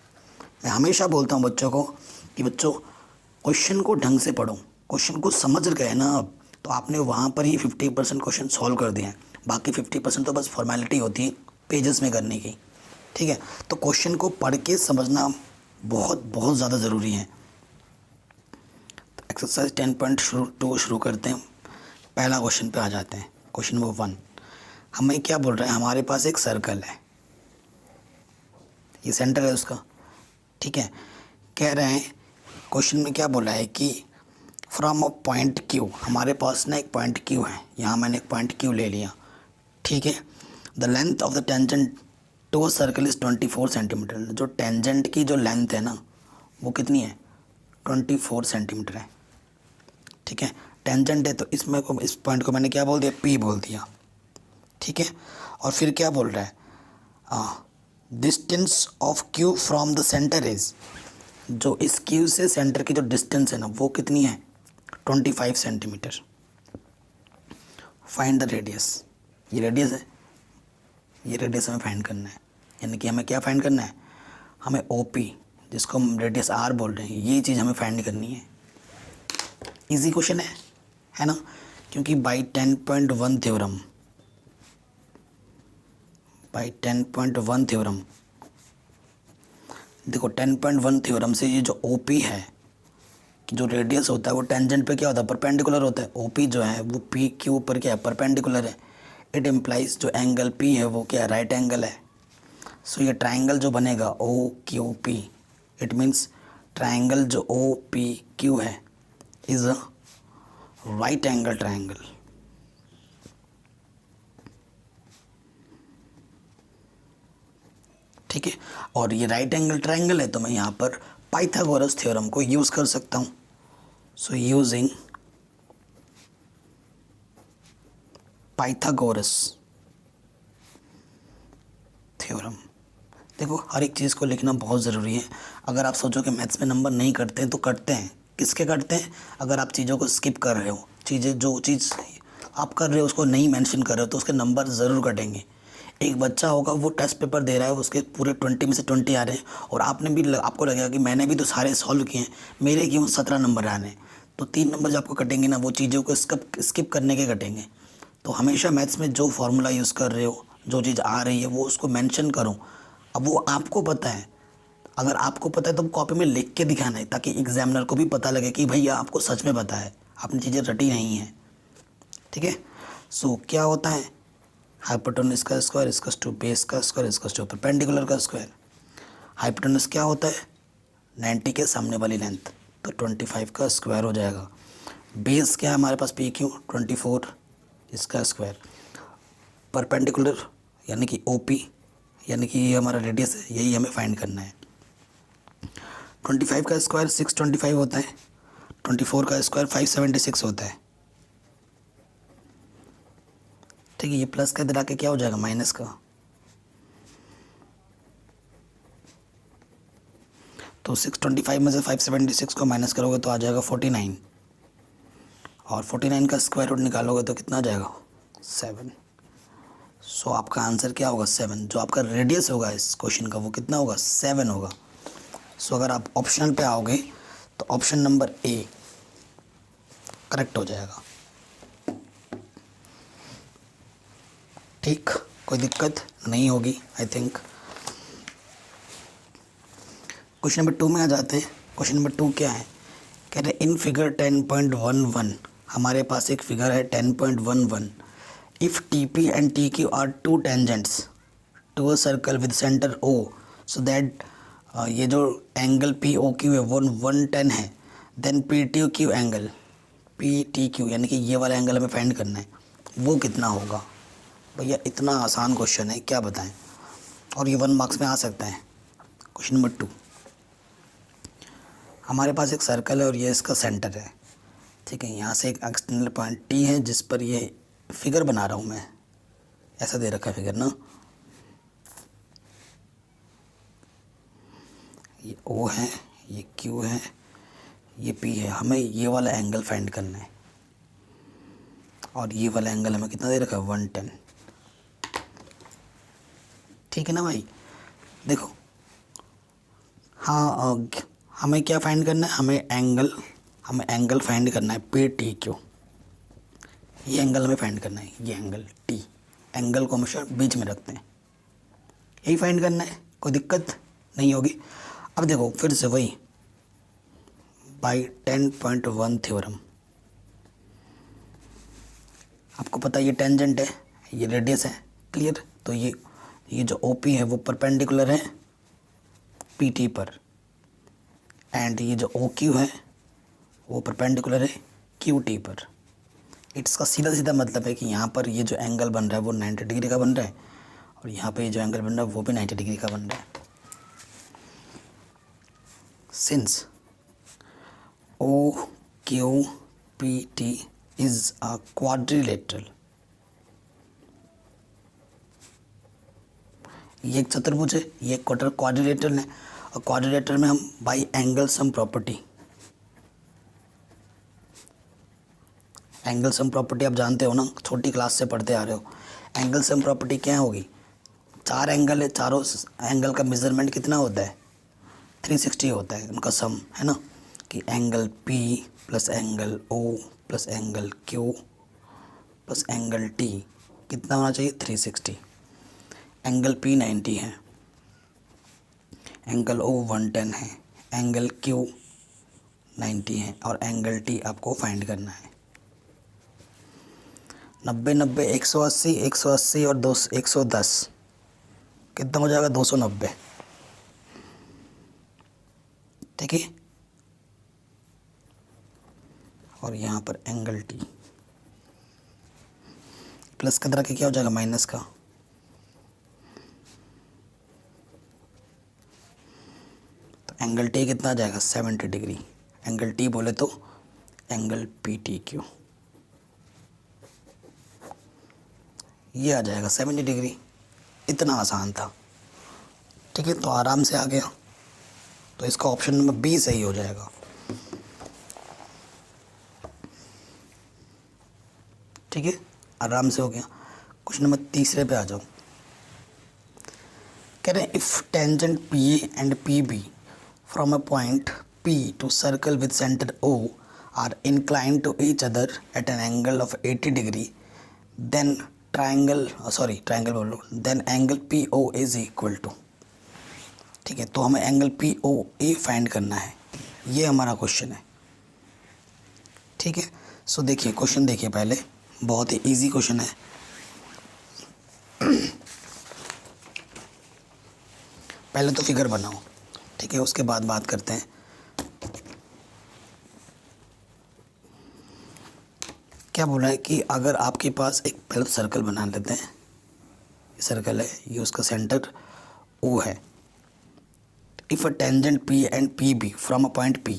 मैं हमेशा बोलता हूँ बच्चों को कि बच्चों क्वेश्चन को ढंग से पढ़ो, क्वेश्चन को समझ गए ना अब, तो आपने वहाँ पर ही 50% क्वेश्चन सॉल्व कर दिए हैं, बाकी 50% तो बस फॉर्मेलिटी होती है पेजेस में करने की, ठीक है। तो क्वेश्चन को पढ़ के समझना बहुत ज़्यादा ज़रूरी है। तो एक्सरसाइज 10.2 शुरू करते हैं। पहला क्वेश्चन पे आ जाते हैं। क्वेश्चन नंबर 1 हमें क्या बोल रहे हैं, हमारे पास एक सर्कल है, ये सेंटर है उसका, ठीक है। कह रहे हैं क्वेश्चन में क्या बोला है कि फ्रॉम अ पॉइंट क्यू, हमारे पास ना एक पॉइंट क्यू है, यहाँ मैंने एक पॉइंट क्यू ले लिया, ठीक है। The length of the tangent to a circle is 24 centimetre. जो टेंजेंट की जो लेंथ है ना वो कितनी है, 24 सेंटीमीटर है, ठीक है। टेंजेंट है तो इसमें को, इस पॉइंट को मैंने क्या बोल दिया, पी बोल दिया, ठीक है। और फिर क्या बोल रहा है, distance of Q from the centre is, जो इस क्यू से सेंटर की जो डिस्टेंस है ना वो कितनी है, 25 सेंटीमीटर। फाइंड द रेडियस, ये रेडियस है, ये रेडियस हमें फाइंड करना है, यानी कि हमें क्या फाइंड करना है, हमें OP, जिसको हम रेडियस R बोल रहे हैं, ये चीज़ हमें फाइंड करनी है। इजी क्वेश्चन है ना, क्योंकि बाई 10.1 थ्योरम, देखो 10.1 थ्योरम से ये जो OP है, कि जो रेडियस होता है वो टेंजेंट पे क्या होता है, परपेंडिकुलर होता है। OP जो है वो PQ ऊपर क्या है, परपेंडिकुलर है। इट इम्प्लाइज जो एंगल P है वो क्या है, राइट एंगल है। सो ये ट्राइंगल जो बनेगा OQP, इट मीन्स ट्राइंगल जो OPQ है is a right angle triangle, ठीक है। और ये राइट एंगल ट्राइंगल है तो मैं यहाँ पर पाइथागोरस थ्योरम को यूज़ कर सकता हूँ। So using Pythagoras theorem. देखो हर एक चीज़ को लिखना बहुत ज़रूरी है। अगर आप सोचो कि मैथ्स में नंबर नहीं कटते हैं तो कटते हैं। किसके कटते हैं? अगर आप चीज़ों को स्किप कर रहे हो, जो चीज़ आप कर रहे हो उसको नहीं मेंशन कर रहे हो तो उसके नंबर ज़रूर कटेंगे। एक बच्चा होगा वो टेस्ट पेपर दे रहा है, उसके पूरे 20 में से 20 आ रहे हैं और आपको लगेगा कि मैंने भी तो सारे सॉल्व किए हैं, मेरे क्यों 17 नंबर आ रहे हैं। तो 3 नंबर जो आपको कटेंगे ना, वो चीज़ों को स्किप करने के कटेंगे। तो हमेशा मैथ्स में जो फार्मूला यूज़ कर रहे हो, जो चीज़ आ रही है वो उसको मेंशन करो। अब वो आपको पता है, अगर आपको पता है तो कॉपी में लिख के दिखाना है ताकि एग्जामिनर को भी पता लगे कि भैया आपको सच में पता है, आपने चीज़ें रटी नहीं हैं। ठीक है। सो क्या होता है? हाइपोटेन्यूज का स्क्वायर इसका टू बेस का स्क्वायर इसका टू परपेंडिकुलर का स्क्वायर। हाइपोटेन्यूज क्या होता है? 90 के सामने वाली लेंथ, तो 25 का स्क्वायर हो जाएगा। बेस क्या है हमारे पास? पी क्यू 24 इसका स्क्वायर। परपेंडिकुलर यानी कि ओ पी यानी कि ये हमारा रेडियस है, यही हमें फाइंड करना है। 25 का स्क्वायर 625 होता है, 24 का स्क्वायर 576 होता है। ठीक है। ये प्लस का इधर आके क्या हो जाएगा? माइनस का। तो 625 में से 576 को माइनस करोगे तो आ जाएगा 49, और 49 का स्क्वायर रूट निकालोगे तो कितना आ जाएगा? 7। सो आपका आंसर क्या होगा? 7। जो आपका रेडियस होगा इस क्वेश्चन का वो कितना होगा? 7 होगा। सो अगर आप ऑप्शनल पे आओगे तो ऑप्शन नंबर ए करेक्ट हो जाएगा। ठीक, कोई दिक्कत नहीं होगी आई थिंक। क्वेश्चन नंबर 2 में आ जाते हैं। क्वेश्चन नंबर 2 क्या है? कह रहे इन फिगर 10.11 हमारे पास एक फिगर है 10.11। If T P and T Q are two tangents to a circle with centre O, so that ये जो एंगल पी ओ क्यू है वो 110 है, then P T Q angle P T Q यानी कि ये वाला एंगल हमें फाइंड करना है, वो कितना होगा? भैया इतना आसान क्वेश्चन है, क्या बताएं, और ये 1 मार्क्स में आ सकता है। क्वेश्चन नंबर 2, हमारे पास एक सर्कल है और ये इसका सेंटर है। ठीक है। यहाँ से एक एक्सटर्नल पॉइंट टी है जिस पर ये फिगर बना रहा हूँ मैं, ऐसा दे रखा है फिगर ना। ये ओ है, ये क्यू है, ये पी है। हमें ये वाला एंगल फाइंड करना है और ये वाला एंगल हमें कितना दे रखा है? 110। ठीक है ना भाई। देखो हाँ, हमें क्या फाइंड करना है? हमें एंगल फाइंड करना है पी टी क्यू। ये एंगल हमें फाइंड करना है, ये एंगल टी। एंगल को हमेशा बीच में रखते हैं, यही फाइंड करना है, कोई दिक्कत नहीं होगी। अब देखो फिर से वही बाई 10.1 थ्योरम। आपको पता है ये टेंजेंट है, ये रेडियस है, क्लियर। तो ये जो ओ पी है वो परपेंडिकुलर है पी टी पर, एंड ये जो ओ क्यू है वो परपेंडिकुलर है क्यू टी पर। इसका सीधा सीधा मतलब है कि यहाँ पर ये जो एंगल बन रहा है वो 90 डिग्री का बन रहा है, और यहाँ पे ये जो एंगल बन रहा है वो भी 90 डिग्री का बन रहा है। Since O Q P T is a quadrilateral, ये एक चतुर्भुज है, ये एक क्वाड्रिलेटरल है, और क्वाड्रिलेटरल में हम by angle sum property, angle sum property आप जानते हो ना, छोटी क्लास से पढ़ते आ रहे हो। एंगल सम प्रॉपर्टी क्या होगी? 4 एंगल है, चारों एंगल का मेजरमेंट कितना होता है? 360 होता है उनका सम, है ना। कि angle P plus angle O plus angle Q plus angle T कितना होना चाहिए? 360। एंगल P 90 है, एंगल O 110 है, एंगल Q 90 है, और एंगल T आपको फाइंड करना है। 90 90 180, 180 और 110 कितना हो जाएगा? 290। ठीक है। और यहाँ पर एंगल टी प्लस का तरह के क्या हो जाएगा? माइनस का। तो एंगल टी कितना आ जाएगा? 70 डिग्री। एंगल टी बोले तो एंगल पी टी क्यू। ये आ जाएगा 70 डिग्री। इतना आसान था। ठीक है, तो आराम से आ गया, तो इसका ऑप्शन नंबर बी सही हो जाएगा। ठीक है, आराम से हो गया। क्वेश्चन नंबर तीसरे पे आ जाओ। कह रहे हैं if tangent P A and P B from a point P to circle with centre O are inclined to each other at an angle of 80 degree, then triangle बोलो, then angle PO is equal to। ठीक है, तो हमें angle POA find करना है, ये हमारा question है। ठीक है, सो देखिए क्वेश्चन देखिए, पहले बहुत ही इजी क्वेश्चन है। पहले तो फिगर बनाओ, ठीक है, उसके बाद बात करते हैं। क्या बोला है कि अगर आपके पास एक पहले तो सर्कल बना लेते हैं, ये सर्कल है, ये उसका सेंटर O है। If a tangent P and PB from a point P,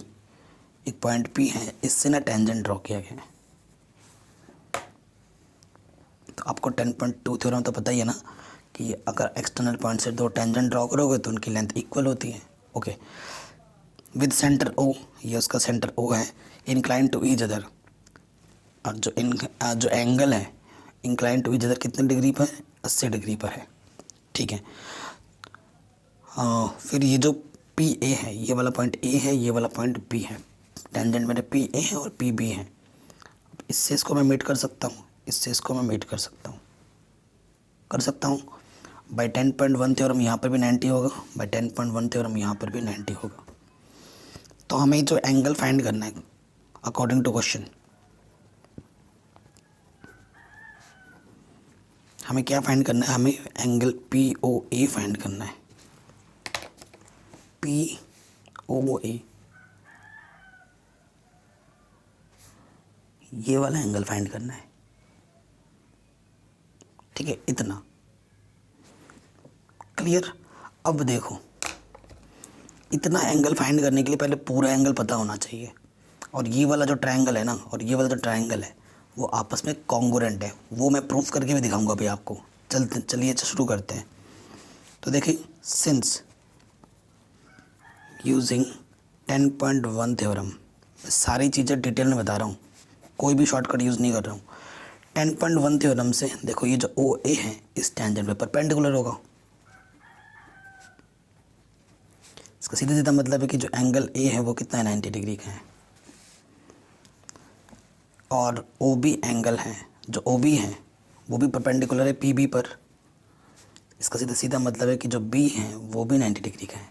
एक पॉइंट P है, इससे ना टेंजेंट ड्रॉ किया गया है। तो आपको 10.2 थ्योरम तो पता ही है ना कि अगर एक्सटर्नल पॉइंट से दो टेंजेंट ड्रॉ करोगे तो उनकी लेंथ इक्वल होती है। ओके, विद सेंटर O, ये उसका सेंटर O है, इंक्लाइन टू ईच अदर, और जो एंगल है इंक्लाइन टू ईच अदर कितने डिग्री पर है, 80 डिग्री पर है। ठीक है, फिर ये जो पी ए है, ये वाला पॉइंट ए है, ये वाला पॉइंट बी है, टेंजेंट मेरे पी ए है और पी बी है। इससे इसको मैं मीट कर सकता हूँ, इससे इसको मैं मीट कर सकता हूँ। बाई 10.1 थ्योरम यहाँ पर भी 90 होगा, बाई 10.1 थ्योरम यहाँ पर भी 90 होगा। तो हमें जो एंगल फाइंड करना है अकॉर्डिंग टू क्वेश्चन, हमें क्या फाइंड करना है, हमें एंगल POA फाइंड करना है। POA, ये वाला एंगल फाइंड करना है। ठीक है, इतना क्लियर। अब देखो, इतना एंगल फाइंड करने के लिए पहले पूरा एंगल पता होना चाहिए, और ये वाला जो ट्रायंगल है ना, और ये वाला जो ट्रायंगल है वो आपस में कॉन्ग्रुएंट है। वो मैं प्रूफ करके भी दिखाऊंगा अभी आपको। चलिए शुरू करते हैं। तो देखिए, सिंस यूजिंग 10.1 थ्योरम, मैं सारी चीज़ें डिटेल में बता रहा हूँ, कोई भी शॉर्टकट यूज़ नहीं कर रहा हूँ। 10.1 थ्योरम से देखो, ये जो OA है इस टेंजेंट पे परपेंडिकुलर होगा। इसका सीधा सीधा मतलब है कि जो एंगल A है वो कितना है, 90 डिग्री का है। और OB एंगल है, जो OB है वो भी परपेंडिकुलर है PB पर। इसका सीधा सीधा मतलब है कि जो B है वो भी 90 डिग्री का है।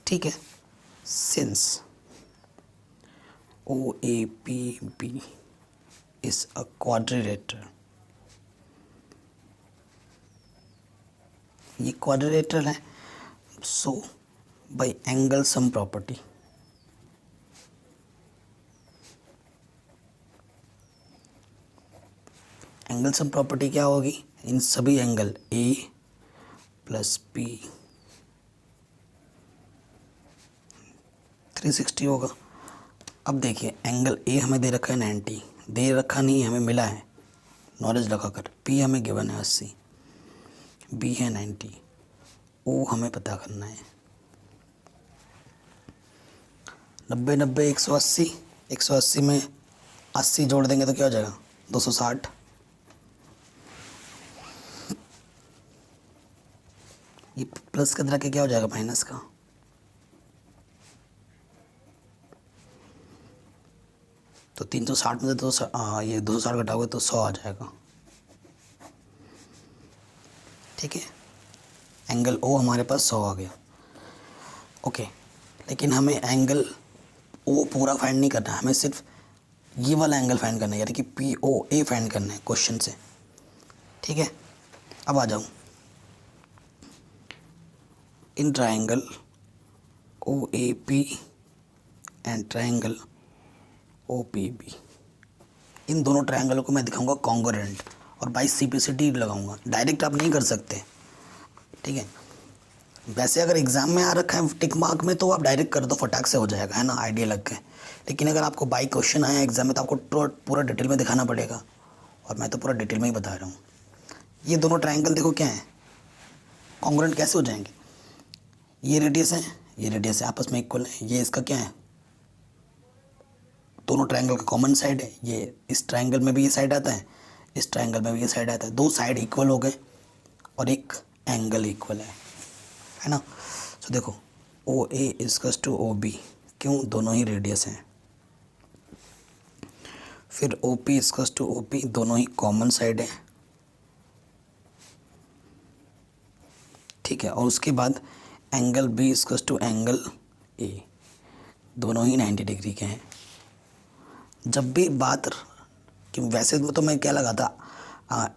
ठीक है, since OAPB is a quadrilateral, ये क्वाड्रिलेटरल है, so by angle sum property, angle sum property क्या होगी, इन सभी एंगल A प्लस B 360 होगा। अब देखिए, एंगल A हमें दे रखा है 90, दे रखा नहीं, हमें मिला है नॉलेज लगाकर। P हमें गिवन है 80, B है 90, O हमें पता करना है 90 90 180, 180 में 80 जोड़ देंगे तो क्या हो जाएगा, 260। ये प्लस के अंदर के क्या हो जाएगा, माइनस का। तो 360 में से ये 260 घटाओगे तो 100 आ जाएगा। ठीक है, एंगल O हमारे पास 100 आ गया। ओके, लेकिन हमें एंगल O पूरा फाइंड नहीं करना है, हमें सिर्फ ये वाला एंगल फाइंड करना है, यानी कि POA फाइंड करना है क्वेश्चन से। ठीक है, अब आ जाऊँ, in triangle OAP and triangle OPB, इन दोनों ट्रायंगलों को मैं दिखाऊंगा कॉन्ग्रुएंट, और बाई CPCD लगाऊंगा। डायरेक्ट आप नहीं कर सकते। ठीक है, वैसे अगर एग्ज़ाम में आ रखा है टिक मार्क में तो आप डायरेक्ट कर दो, फटाक से हो जाएगा, है ना, आइडिया लग गए। लेकिन अगर आपको बाई क्वेश्चन आया एग्जाम में तो आपको पूरा डिटेल में दिखाना पड़ेगा, और मैं तो पूरा डिटेल में ही बता रहा हूँ। ये दोनों ट्रायंगल देखो क्या है, कॉन्ग्रुएंट कैसे हो जाएंगे, ये रेडियस है, ये रेडियस है, आपस में इक्वल है, ये इसका क्या है, दोनों ट्रायंगल का कॉमन साइड है, ये इस ट्रायंगल में भी ये साइड आता है, इस ट्रायंगल में भी ये साइड आता है, दो साइड इक्वल हो गए और एक एंगल इक्वल है ना। तो देखो ओ ए इजकस टू ओ बी, क्यों, दोनों ही रेडियस हैं। फिर ओ पी इजकस टू ओ पी, दोनों ही कॉमन साइड है, ठीक है। और उसके बाद एंगल बी इजकस टू एंगल ए, दोनों ही 90 डिग्री के हैं। जब भी बात कि वैसे तो मैं क्या लगा था,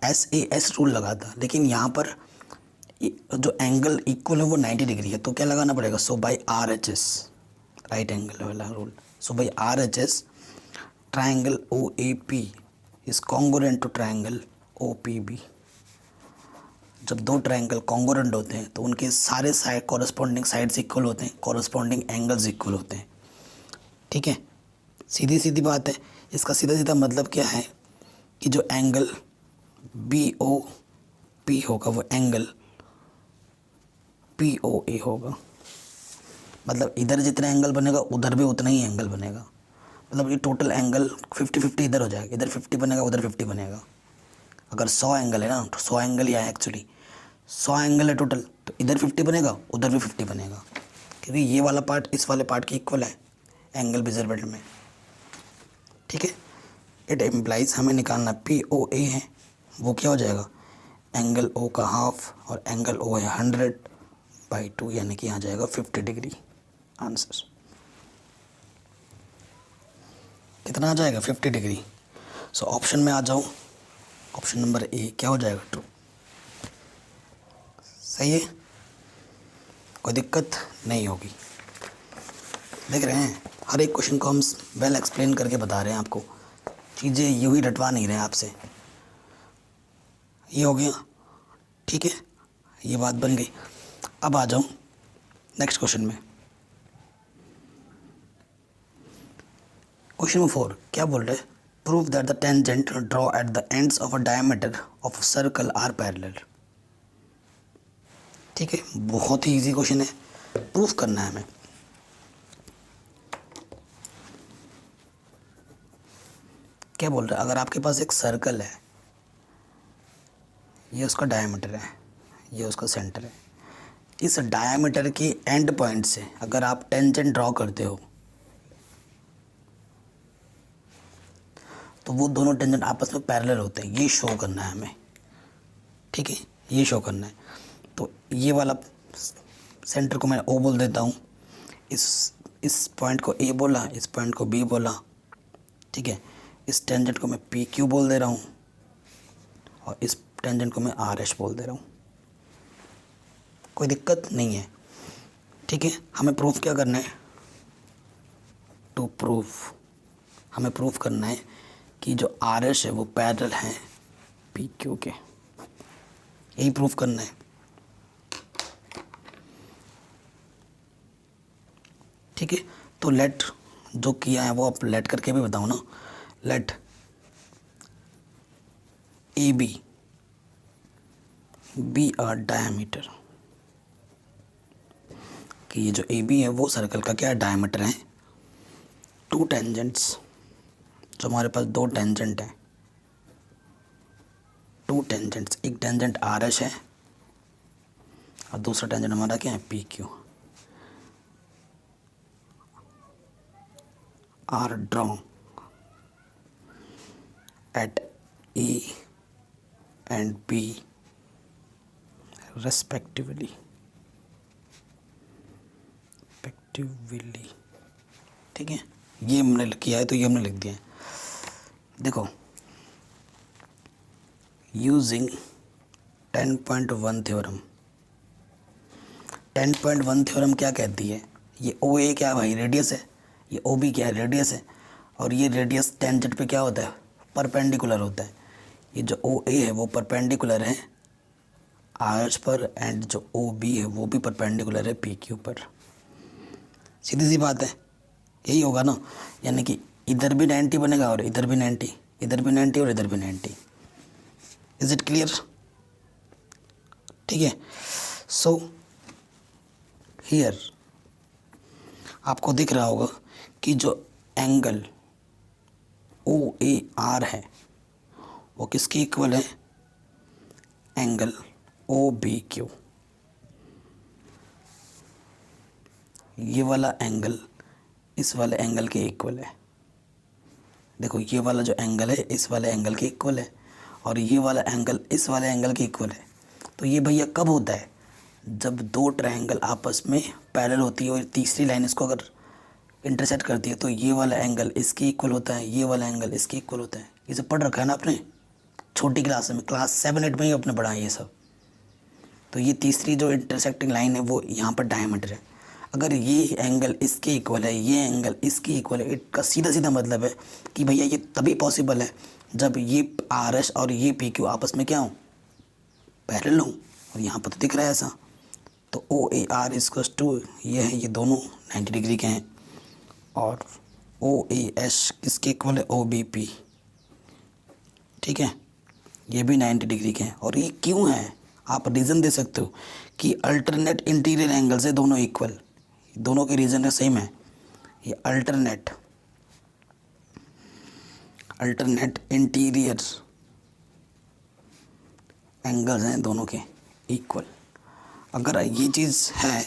एस ए एस रूल लगा था, लेकिन यहाँ पर जो एंगल इक्वल है वो 90 डिग्री है, तो क्या लगाना पड़ेगा, so by R H S, right angle वाला rule, so by R H S triangle O A P is congruent to triangle O P B. जब दो ट्राइंगल कॉन्ग्रुएंट होते हैं तो उनके सारे साइड कॉरस्पॉन्डिंग साइड्स इक्वल होते हैं, कॉरस्पॉन्डिंग एंगल्स इक्वल होते हैं, ठीक है। सीधी सीधी बात है। इसका सीधा सीधा मतलब क्या है कि जो एंगल बी ओ पी होगा वो एंगल पी ओ ए होगा, मतलब इधर जितना एंगल बनेगा उधर भी उतना ही एंगल बनेगा, मतलब ये टोटल एंगल 50-50 इधर हो जाएगा, इधर 50 बनेगा उधर 50 बनेगा। अगर 100 एंगल है ना, तो 100 एंगल ही है एक्चुअली, 100 एंगल है टोटल, तो इधर 50 बनेगा उधर भी 50 बनेगा, क्योंकि ये वाला पार्ट इस वाले पार्ट के इक्वल है एंगल मेजरमेंट में, ठीक है। इट एम्प्लाइज हमें निकालना पी ओ ए है, वो क्या हो जाएगा, एंगल ओ का हाफ, और एंगल ओ है 100/2, यानी कि यहाँ जाएगा 50 डिग्री। आंसर कितना आ जाएगा, 50 डिग्री। सो ऑप्शन में आ जाओ, ऑप्शन नंबर ए क्या हो जाएगा, ट्रू। सही है, कोई दिक्कत नहीं होगी। देख रहे हैं, हर एक क्वेश्चन को हम वेल एक्सप्लेन करके बता रहे हैं आपको, चीज़ें यूँ ही रटवा नहीं रहे हैं आपसे। ये हो गया, ठीक है, ये बात बन गई। अब आ जाऊँ नेक्स्ट क्वेश्चन में। क्वेश्चन नंबर 4 क्या बोल रहे हैं, prove that the tangent draw at the ends of a diameter of circle are parallel. ठीक है, बहुत ही इजी क्वेश्चन है, प्रूफ करना है हमें। क्या बोल रहा है, अगर आपके पास एक सर्कल है, ये उसका डायमीटर है, ये उसका सेंटर है, इस डायमीटर के एंड पॉइंट से अगर आप टेंजेंट ड्रॉ करते हो तो वो दोनों टेंजेंट आपस में पैरेलल होते हैं, ये शो करना है हमें, ठीक है, ये शो करना है। तो ये वाला सेंटर को मैं ओ बोल देता हूँ, इस पॉइंट को ए बोला, इस पॉइंट को बी बोला, ठीक है। इस टेंजेंट को मैं पी क्यू बोल दे रहा हूँ और इस टेंजेंट को मैं आर एच बोल दे रहा हूँ, कोई दिक्कत नहीं है, ठीक है। हमें प्रूफ क्या करना है, टू प्रूफ, हमें प्रूफ करना है कि जो आर एच है वो पैरेलल है पी क्यू के, यही प्रूफ करना है, ठीक है। तो लेट जो किया है वो आप लेट करके भी बताओ ना, let A B are diameter, कि ये जो ए बी है वो सर्कल का क्या डायमीटर है, टू टेंजेंट्स, जो हमारे पास दो टेंजेंट हैं, टू टेंजेंट्स, एक टेंजेंट आर एच है और दूसरा टेंजेंट हमारा क्या है, P Q, are draw at A and B respectively, ठीक है। ये हमने किया है तो ये हमने लिख दिया है। देखो, यूजिंग 10.1 थ्योरम, 10.1 थ्योरम क्या कहती है, ये ओ ए क्या है भाई, रेडियस है, ये ओ बी क्या है, रेडियस है, और ये रेडियस टेंजेंट पे क्या होता है, परपेंडिकुलर होता है। ये जो ओ ए है वो परपेंडिकुलर है आर एच पर, एंड जो ओ बी है वो भी परपेंडिकुलर है पी क्यू पर। सीधी सी बात है, यही होगा ना, यानी कि इधर भी 90 बनेगा और इधर भी 90, इधर भी 90 और इधर भी 90, इज इट क्लियर? ठीक है, सो हियर आपको दिख रहा होगा कि जो एंगल ओ ए आर है वो किसके इक्वल है? Angle O B Q. ये वाला एंगल इस वाले एंगल के इक्वल है। देखो ये वाला जो एंगल है इस वाले एंगल के इक्वल है और ये वाला एंगल इस वाले एंगल के इक्वल है। तो ये भैया कब होता है? जब दो ट्रायंगल आपस में पैरेलल होती है और तीसरी लाइन इसको अगर इंटरसेक्ट करती है तो ये वाला एंगल इसके इक्वल होता है, ये वाला एंगल इसके इक्वल होता है। ये सब पढ़ रखा है ना आपने छोटी क्लास में, क्लास 7-8 में ही अपने पढ़ा है ये सब। तो ये तीसरी जो इंटरसेक्टिंग लाइन है वो यहाँ पर डायमीटर है। अगर ये एंगल इसके इक्वल है, ये एंगल इसके इक्वल है, इसका सीधा सीधा मतलब है कि भैया ये तभी पॉसिबल है जब ये आर एस और ये पी क्यू आपस में क्या हो? पैरेलल हो। और यहाँ पर तो दिख रहा है ऐसा। तो ओ ए आर इक्वल्स टू ये है, ये दोनों 90 डिग्री के हैं और ओ ए एस किसके इक्वल है? O B P. ठीक है, ये भी 90 डिग्री के हैं। और ये क्यों है? आप रीज़न दे सकते हो कि अल्टरनेट इंटीरियर एंगल से दोनों इक्वल, दोनों के रीज़न है सेम है। ये अल्टरनेट इंटीरियर एंगल्स हैं दोनों के इक्वल। अगर ये चीज़ है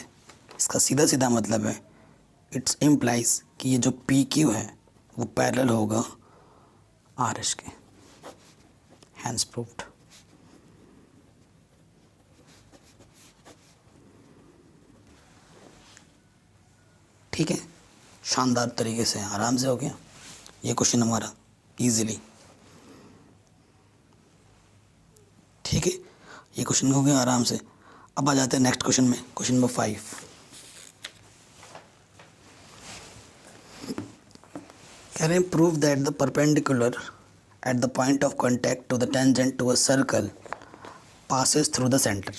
इसका सीधा सीधा मतलब है इट्स इम्प्लाइज कि ये जो पी क्यू है वो पैरेलल होगा आर एस के। Hence proved. ठीक है, शानदार तरीके से आराम से हो गया ये क्वेश्चन हमारा इजीली। ठीक है, ये क्वेश्चन हो गया आराम से। अब आ जाते हैं नेक्स्ट क्वेश्चन में, क्वेश्चन नंबर 5। कह रहे हैं prove that the perpendicular at the point of contact to the tangent to a circle passes through the centre.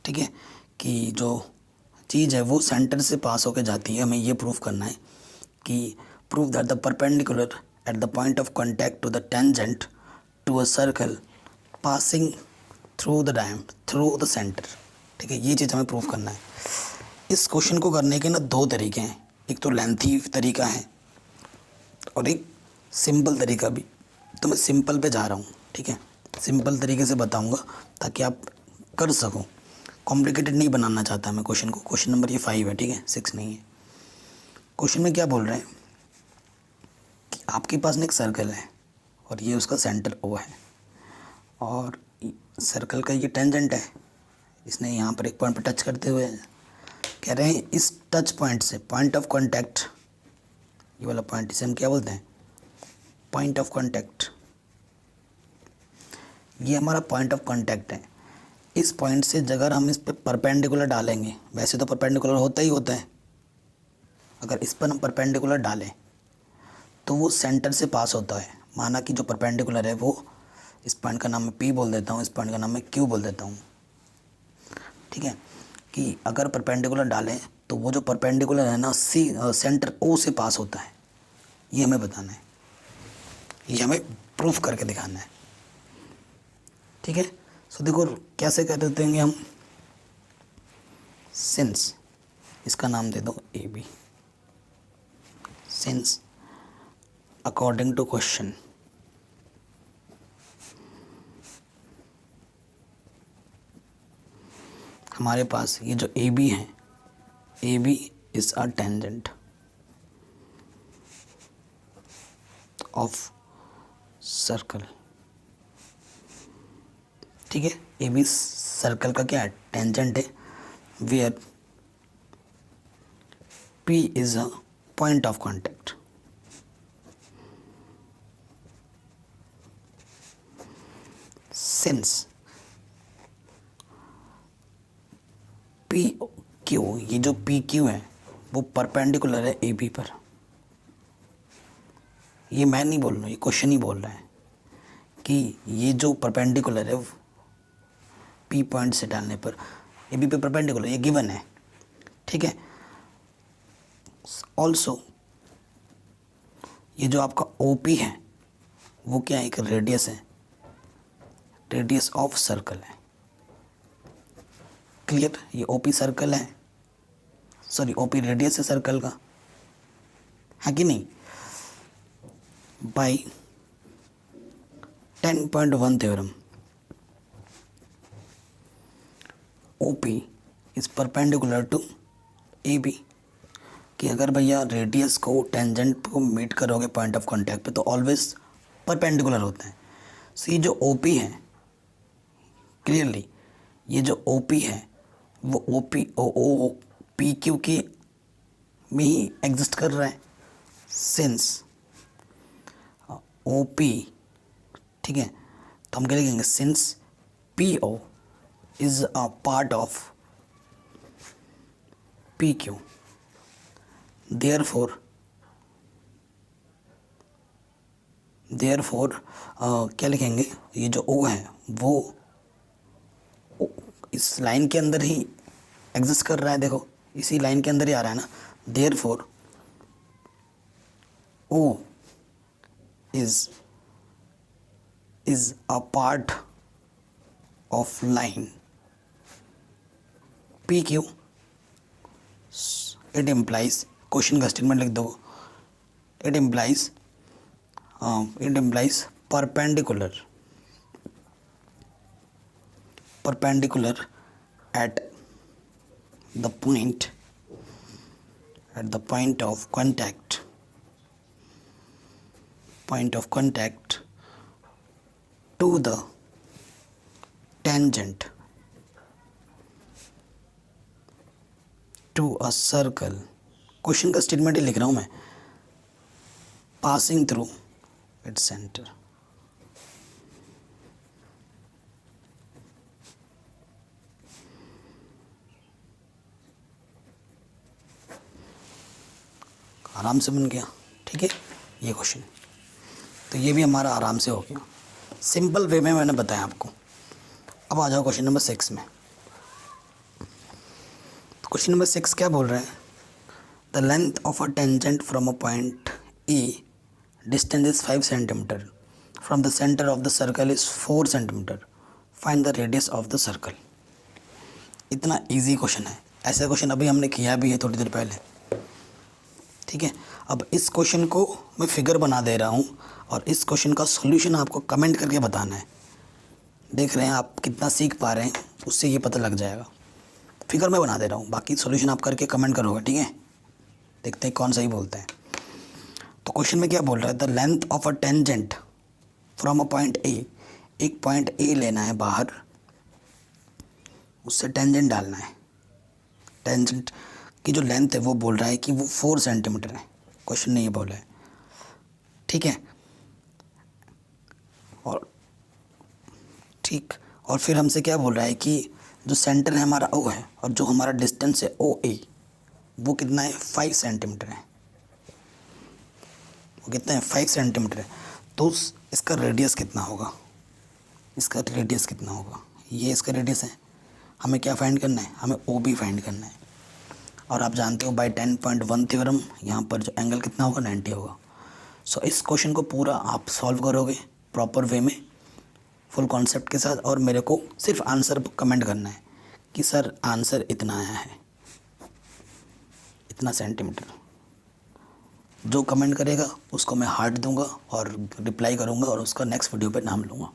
ठीक है, कि जो चीज़ है वो सेंटर से पास होकर जाती है। हमें ये प्रूव करना है कि prove that the perpendicular at the point of contact to the tangent to a circle passing through the centre. ठीक है, ये चीज़ हमें प्रूव करना है। इस क्वेश्चन को करने के ना दो तरीके हैं, एक तो लेंथी तरीका है और एक सिंपल तरीका भी। तो मैं सिंपल पे जा रहा हूँ। ठीक है, सिंपल तरीके से बताऊँगा ताकि आप कर सको। कॉम्प्लिकेटेड नहीं बनाना चाहता मैं क्वेश्चन को। क्वेश्चन नंबर ये 5 है, ठीक है, 6 नहीं है। क्वेश्चन में क्या बोल रहे हैं कि आपके पास में एक सर्कल है और ये उसका सेंटर ओ है और सर्कल का ये टेंजेंट है। इसने यहाँ पर एक पॉइंट पर टच करते हुए कह रहे हैं इस टच पॉइंट से पॉइंट ऑफ कॉन्टैक्ट, ये वाला पॉइंट इसे हम क्या बोलते हैं? Point of contact. ये हमारा पॉइंट ऑफ कॉन्टैक्ट है। इस पॉइंट से अगर हम इस पर परपेंडिकुलर डालेंगे, वैसे तो परपेंडिकुलर होता ही होता है, अगर इस पर हम परपेंडिकुलर डालें तो वो सेंटर से पास होता है। माना कि जो परपेंडिकुलर है वो, इस पॉइंट का नाम मैं पी बोल देता हूँ, इस पॉइंट का नाम मैं क्यू बोल देता हूँ। ठीक है, कि अगर परपेंडिकुलर डालें तो वो जो परपेंडिकुलर है ना सेंटर ओ से पास होता है। ये हमें बताना है, ये हमें प्रूफ करके दिखाना है। ठीक है, सो देखो कैसे कर देते हैं हम। सिंस, इसका नाम दे दो A B. Since according to question हमारे पास ये जो ए बी है, A B is a tangent of circle. ठीक है, ए बी सर्कल का क्या है? टेंजेंट है। Where P is a point of contact. Since P Q, ये जो पी क्यू है वो परपेंडिकुलर है ए बी पर। ये मैं नहीं बोल रहा हूँ, ये क्वेश्चन ही बोल रहा है कि ये जो परपेंडिकुलर है पी पॉइंट से डालने पर ए बी पे परपेंडिकुलर, ये गिवन है। ठीक है, ऑल्सो ये जो आपका ओ पी है वो क्या है? एक रेडियस है रेडियस ऑफ सर्कल है। क्लियर, ये ओपी सर्कल है, सॉरी ओपी रेडियस है सर्कल का, है कि नहीं। By 10.1 theorem OP is perpendicular to A B, कि अगर भैया रेडियस को टेंजेंट को मीट करोगे पॉइंट ऑफ कांटेक्ट पे तो ऑलवेज परपेंडिकुलर होते हैं। सो ये जो ओपी है, क्लियरली ये जो ओपी है वो ओपी ओ पी क्यू के में ही एग्जिस्ट कर रहा है, सिंस ओ पी, ठीक है। तो हम क्या लिखेंगे, since P O is a part of P Q, therefore क्या लिखेंगे, ये जो ओ है वो इस लाइन के अंदर ही एग्जिस्ट कर रहा है, देखो इसी लाइन के अंदर ही आ रहा है ना। Therefore O is a part of line P Q. It implies, question का स्टेटमेंट लिख दो, it implies perpendicular at the point of contact to the tangent to a circle। Question का स्टेटमेंट ही लिख रहा हूँ मैं, passing through its center। आराम से बन गया, ठीक है ये क्वेश्चन। तो ये भी हमारा आराम से हो गया, सिंपल वे में मैंने बताया आपको। अब आ जाओ क्वेश्चन नंबर 6 में। तो क्वेश्चन नंबर 6 क्या बोल रहे हैं, the length of a tangent from a point A, distance is 5 centimetre, from the centre of the circle is 4 centimetre, find the radius of the circle. इतना इजी क्वेश्चन है, ऐसा question अभी हमने किया भी है थोड़ी देर पहले, ठीक है। अब इस क्वेश्चन को मैं फिगर बना दे रहा हूँ और इस क्वेश्चन का सॉल्यूशन आपको कमेंट करके बताना है। देख रहे हैं आप कितना सीख पा रहे हैं, उससे ये पता लग जाएगा। फिगर मैं बना दे रहा हूँ, बाकी सॉल्यूशन आप करके कमेंट करोगे, ठीक है। देखते हैं कौन सही बोलते हैं। तो क्वेश्चन में क्या बोल रहा है, the length of a tangent from a point A, एक पॉइंट ए लेना है बाहर, उससे टेंजेंट डालना है। टेंजेंट की जो लेंथ है वो बोल रहा है कि वो 4 सेंटीमीटर है, क्वेश्चन ने ये बोला है, ठीक है। और ठीक, और फिर हमसे क्या बोल रहा है कि जो सेंटर है हमारा ओ है और जो हमारा डिस्टेंस है ओ ए वो कितना है, 5 सेंटीमीटर है। वो कितना है, 5 सेंटीमीटर है। तो इसका रेडियस कितना होगा, इसका रेडियस कितना होगा, ये इसका रेडियस है। हमें क्या फाइंड करना है, हमें ओ बी फाइंड करना है। और आप जानते हो बाय 10.1 थ्योरम यहाँ पर जो एंगल कितना होगा, 90 होगा। सो इस क्वेश्चन को पूरा आप सॉल्व करोगे प्रॉपर वे में, फुल कॉन्सेप्ट के साथ, और मेरे को सिर्फ आंसर कमेंट करना है कि सर आंसर इतना आया है, इतना सेंटीमीटर। जो कमेंट करेगा उसको मैं हार्ट दूंगा और रिप्लाई करूंगा और उसका नेक्स्ट वीडियो पे नाम लूँगा,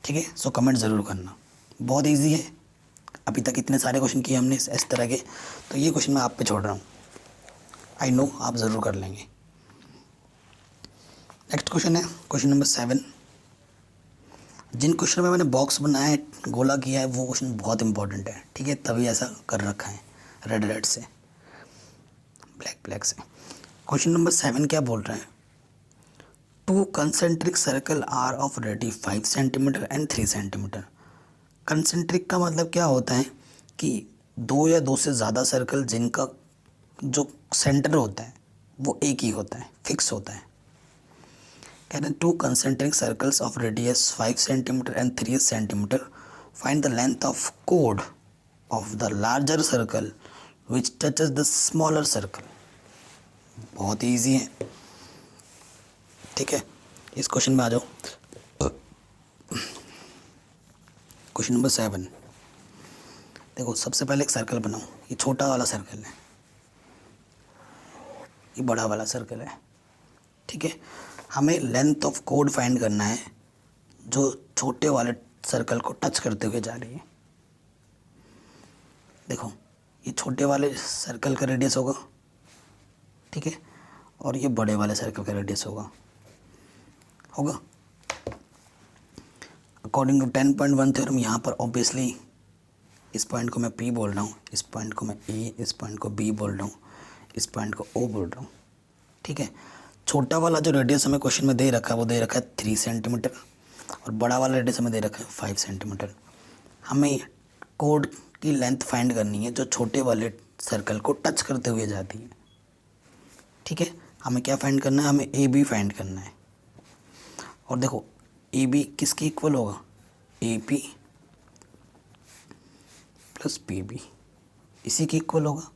ठीक है। सो कमेंट ज़रूर करना, बहुत ईजी है। अभी तक इतने सारे क्वेश्चन किए हमने इस तरह के, तो ये क्वेश्चन मैं आप पे छोड़ रहा हूँ, आई नो आप ज़रूर कर लेंगे। नेक्स्ट क्वेश्चन है क्वेश्चन नंबर 7। जिन क्वेश्चन में मैंने बॉक्स बनाया है, गोला किया है, वो क्वेश्चन बहुत इंपॉर्टेंट है, ठीक है, तभी ऐसा कर रखा है रेड रेड से, ब्लैक से। क्वेश्चन नंबर 7 क्या बोल रहा है, 2 concentric circle are of radii 5 centimetre and 3 centimetre. Concentric का मतलब क्या होता है कि 2 या 2 से ज़्यादा सर्कल जिनका जो सेंटर होता है वो एक ही होता है, फिक्स होता है। कह रहे हैं 2 concentric circles of radius 5 centimetre and 3 centimetre, find the length of code of the larger circle which touches the smaller circle. बहुत ईजी है, ठीक है। इस क्वेश्चन में आ जाओ। Question number 7। देखो सबसे पहले एक सर्कल बनाओ। ये छोटा वाला सर्कल है, ये बड़ा वाला सर्कल है, ठीक है। हमें लेंथ ऑफ कोड फाइंड करना है जो छोटे वाले सर्कल को टच करते हुए जा रही है। देखो ये छोटे वाले सर्कल का रेडियस होगा, ठीक है, और ये बड़े वाले सर्कल का रेडियस होगा। अकॉर्डिंग टू 10.1 थ्योरम यहाँ पर ऑब्वियसली इस पॉइंट को मैं P बोल रहा हूँ, इस पॉइंट को मैं E, इस पॉइंट को B बोल रहा हूँ, इस पॉइंट को O बोल रहा हूँ, ठीक है। छोटा वाला जो रेडियस हमें क्वेश्चन में दे रखा है वो दे रखा है 3 सेंटीमीटर, और बड़ा वाला रेडियस हमें दे रखा है 5 सेंटीमीटर। हमें कोड की लेंथ फाइंड करनी है जो छोटे वाले सर्कल को टच करते हुए जाती है, ठीक है। हमें क्या फाइंड करना है, हमें AB फाइंड करना है। और देखो AB किसके इक्वल होगा, AP प्लस PB, इसी के इक्वल होगा,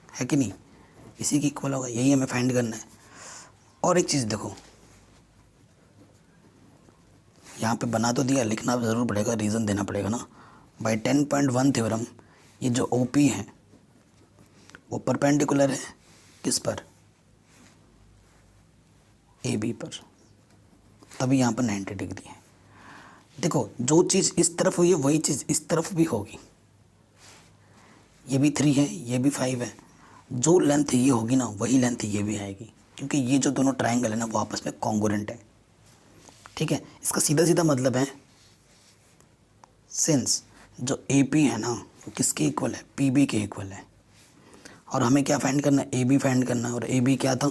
है कि नहीं, इसी के इक्वल होगा, यही हमें फाइंड करना है। और एक चीज़ देखो, यहाँ पे बना तो दिया, लिखना ज़रूर पड़ेगा, रीज़न देना पड़ेगा ना। बाय 10.1 थ्योरम ये जो OP है वो परपेंडिकुलर है किस पर, AB पर, तभी यहाँ पर 90 डिग्री है। देखो जो चीज़ इस तरफ हुई है वही चीज़ इस तरफ भी होगी। ये भी 3 है, ये भी 5 है, जो लेंथ ये होगी ना वही लेंथ ये भी आएगी, क्योंकि ये जो दोनों ट्रायंगल है ना वो आपस में कॉन्ग्रुएंट है, ठीक है। इसका सीधा सीधा मतलब है, सिंस जो AP है ना वो किसके इक्वल है, PB के इक्वल है। और हमें क्या फाइंड करना है, AB फाइंड करना है। और AB क्या था,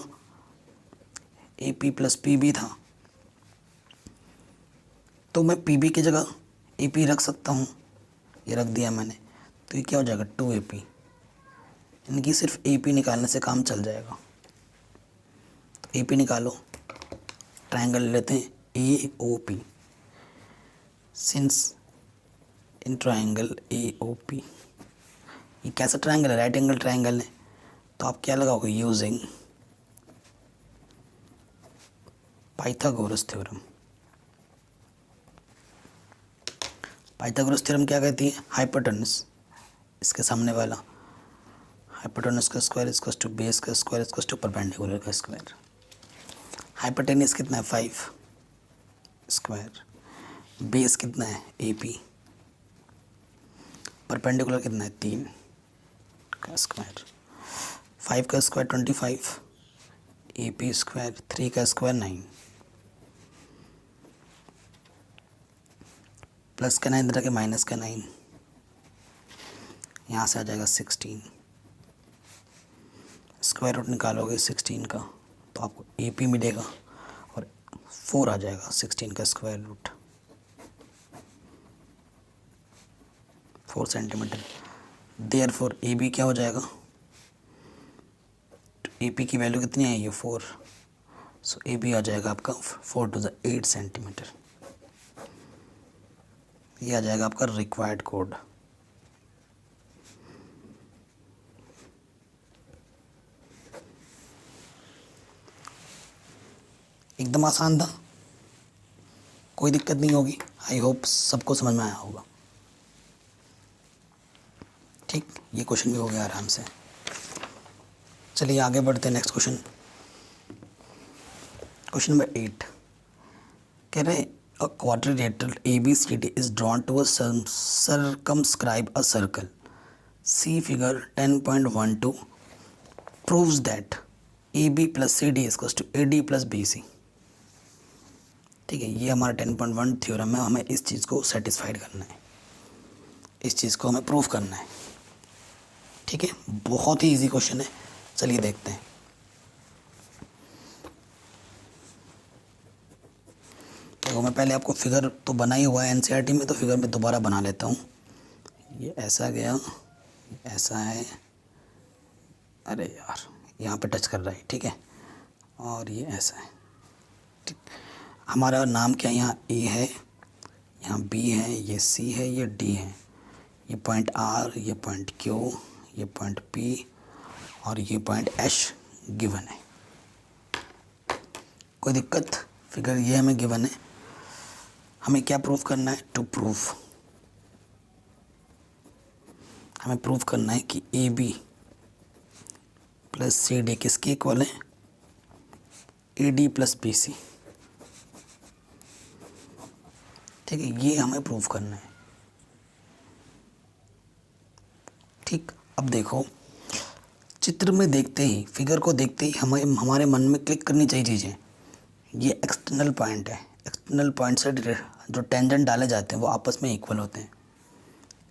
AP प्लस PB था, तो मैं PB की जगह AP रख सकता हूँ, ये रख दिया मैंने, तो ये क्या हो जाएगा 2AP, इनकी सिर्फ AP निकालने से काम चल जाएगा। तो AP निकालो, ट्रायंगल लेते हैं AOP, since in triangle AOP, ये कैसा ट्रायंगल है, राइट एंगल ट्रायंगल है, तो आप क्या लगाओगे, using Pythagoras theorem. Pythagoras theorem क्या कहती है, हाइपोटेनस, इसके सामने वाला हाइपोटेनस का स्क्वायर इक्वल्स टू बेस का स्क्वायर इक्वल्स टू परपेंडिकुलर का स्क्वायर। हाइपोटेनस कितना है 5 स्क्वायर, बेस कितना है AP, परपेंडिकुलर कितना है 3 का स्क्वायर, 5 का स्क्वायर 25, AP स्क्वायर 3 का स्क्वायर 9, प्लस का 9 इधर के माइनस का 9, यहाँ से आ जाएगा 16, स्क्वायर रूट निकालोगे 16 का तो आपको AP मिलेगा, और 4 आ जाएगा 16 का square root, 4 centimetre. Therefore AB क्या हो जाएगा, तो AP की वैल्यू कितनी है, ये 4, सो AB आ जाएगा आपका 4 to the 8 सेंटीमीटर। ये आ जाएगा आपका रिक्वायर्ड कोड। एकदम आसान था, कोई दिक्कत नहीं होगी। आई होप सबको समझ में आया होगा, ठीक। ये क्वेश्चन भी हो गया आराम से। चलिए आगे बढ़ते हैं, नेक्स्ट क्वेश्चन, क्वेश्चन नंबर 8 कह रहे a quadrilateral ABCD is drawn to circumscribe a circle, see figure 10.12 proves that AB plus CD is equals to AD plus BC, ठीक है। ये हमारा 10.1 थ्योरम है, हमें इस चीज़ को सेटिस्फाइड करना है, इस चीज़ को हमें प्रूव करना है, ठीक है। बहुत ही इजी क्वेश्चन है, चलिए देखते हैं। देखो मैं पहले आपको फिगर तो बना ही हुआ है NCERT में, तो फिगर में दोबारा बना लेता हूँ। ये ऐसा गया, ऐसा है, अरे यार यहाँ पे टच कर रहा है, ठीक है, और ये ऐसा है, ठीक। हमारा नाम क्या है, यहाँ A है, यहाँ B है, ये C है, ये D है, ये पॉइंट R, ये पॉइंट Q, ये पॉइंट P और ये पॉइंट H गिवन है। कोई दिक्कत, फिगर ये हमें गिवन है, हमें क्या प्रूफ करना है, टू प्रूफ हमें प्रूव करना है कि A B plus C D किसके इक्वल है, A D plus B C. ठीक है, ये हमें प्रूव करना है। ठीक, अब देखो चित्र में देखते ही, फिगर को देखते ही हमारे मन में क्लिक करनी चाहिए चीज़ें। ये एक्सटर्नल पॉइंट है, एक्सटर्नल पॉइंट से जो टेंजेंट डाले जाते हैं वो आपस में इक्वल होते हैं।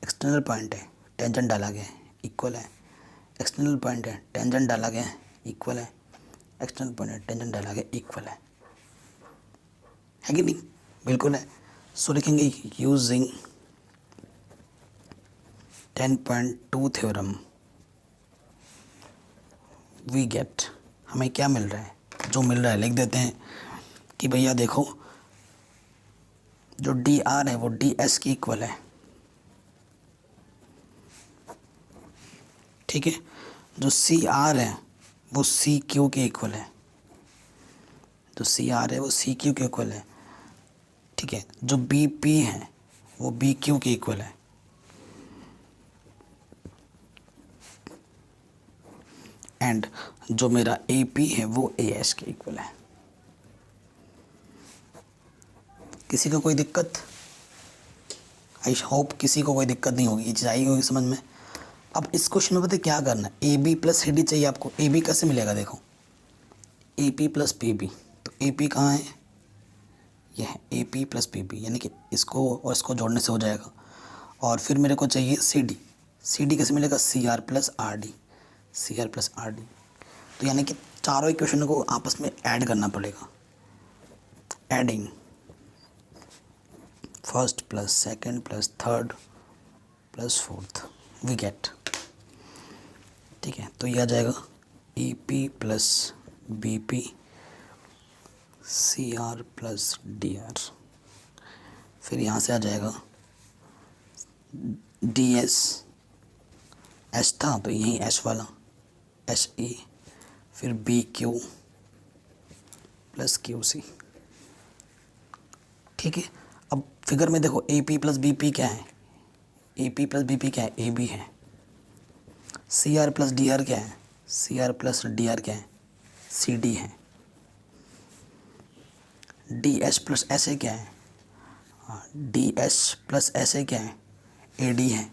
एक्सटर्नल पॉइंट है, टेंजेंट डाला गया है, इक्वल है। एक्सटर्नल पॉइंट है, टेंजेंट डाला गया है, इक्वल है। एक्सटर्नल पॉइंट है, टेंजेंट डाला गया, इक्वल है कि नहीं? बिल्कुल है। सो लिखेंगे यूजिंग 10.2 थ्योरम वी गेट, हमें क्या मिल रहा है, जो मिल रहा है लिख देते हैं कि भैया देखो जो डी आर है वो डी एस की इक्वल है। ठीक है, जो सी आर है वो सी क्यू के इक्वल है। जो सी आर है वो सी क्यू के इक्वल है। ठीक है, जो बी पी है वो बी क्यू के इक्वल है। एंड जो मेरा ए पी है वो ए एस के इक्वल है। किसी को कोई दिक्कत? आई होप किसी को कोई दिक्कत नहीं होगी, ये चीज़ आई होगी समझ में। अब इस क्वेश्चन में पता है क्या करना है, A B plus C D चाहिए आपको। ए बी कैसे मिलेगा, देखो A P plus P B, तो ए पी कहाँ है, यह है A P plus P B, यानी कि इसको और इसको जोड़ने से हो जाएगा। और फिर मेरे को चाहिए सी डी, सी डी कैसे मिलेगा, C R plus R D, C R plus R D. तो यानी कि चारों इक्वेशन को आपस में ऐड करना पड़ेगा। Adding first plus second plus third plus fourth we get. ठीक है, तो यह आ जाएगा E P plus B P C R plus D R. फिर यहाँ से आ जाएगा डी एस, एस था तो यही एस वाला एस ई, फिर B Q plus Q C. ठीक है, अब फिगर में देखो A P plus B P क्या है, A P plus B P क्या है, ए बी है। C R plus D R क्या है, C R plus D R क्या है, सी डी है। D S plus S A क्या है, D S plus S A क्या है, ए डी है।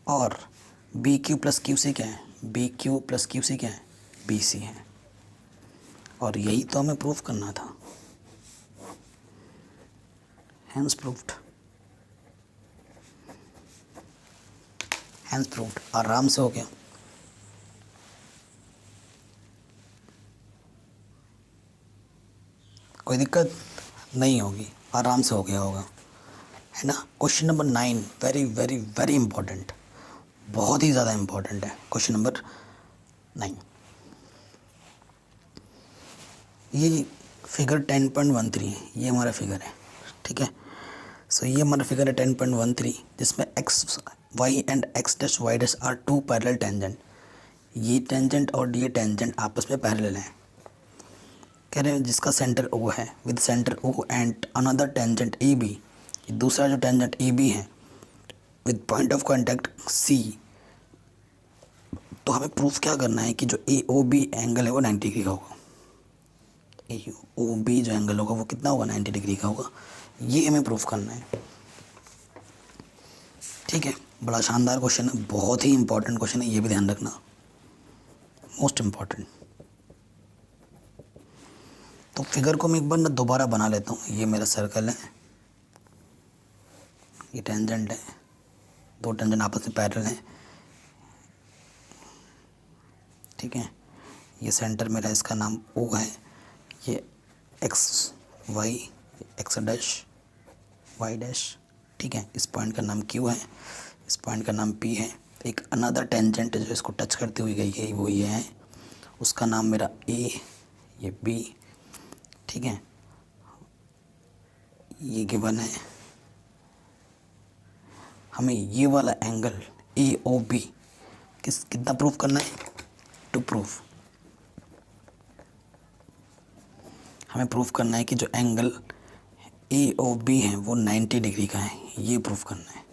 और B Q plus Q C क्या है, B Q plus Q C क्या है, बी सी है। और यही तो हमें प्रूफ करना था। हैंस प्रूफ्ड, हैंस प्रूफ्ड, आराम से हो गया। कोई दिक्कत नहीं होगी, आराम से हो गया होगा, है ना। Question number 9 very very very important, बहुत ही ज़्यादा इंपॉर्टेंट है। क्वेश्चन नंबर 9, ये फिगर 10.13 है, ये हमारा फिगर है। ठीक है, सो ये हमारा फिगर है 10.13, जिसमें X Y and X dash Y dash are two parallel tangent. ये टेंजेंट और ये टेंजेंट आपस में पैरेलल हैं। कह रहे हैं जिसका सेंटर ओ है with centre O and another tangent A B, दूसरा जो टेंजेंट ए बी है with point of contact C. तो हमें प्रूफ क्या करना है कि जो ए ओ बी एंगल है वो 90 डिग्री का होगा। ए ओ बी जो एंगल होगा वो कितना होगा, 90 डिग्री का होगा। ये हमें प्रूफ करना है। ठीक है, बड़ा शानदार क्वेश्चन है, बहुत ही इंपॉर्टेंट क्वेश्चन है, ये भी ध्यान रखना, मोस्ट इम्पॉर्टेंट। तो फिगर को मैं एक बार ना दोबारा बना लेता हूँ। ये मेरा सर्कल है, ये टेंजेंट है, दो टेंजेंट आपस में पैरेलल हैं। ठीक है, ये सेंटर मेरा, इसका नाम ओ है, ये X Y, X dash Y dash. ठीक है, इस पॉइंट का नाम क्यू है, इस पॉइंट का नाम पी है। एक अनदर टेंजेंट जो इसको टच करती हुई गई है वो ये है, उसका नाम मेरा ए, ये बी। ठीक है, ये गिवन है। हमें ये वाला एंगल ए ओ बी कितना प्रूफ करना है, टू प्रूफ। हमें प्रूफ करना है कि जो एंगल ए ओ बी है वो 90 डिग्री का है, ये प्रूफ करना है।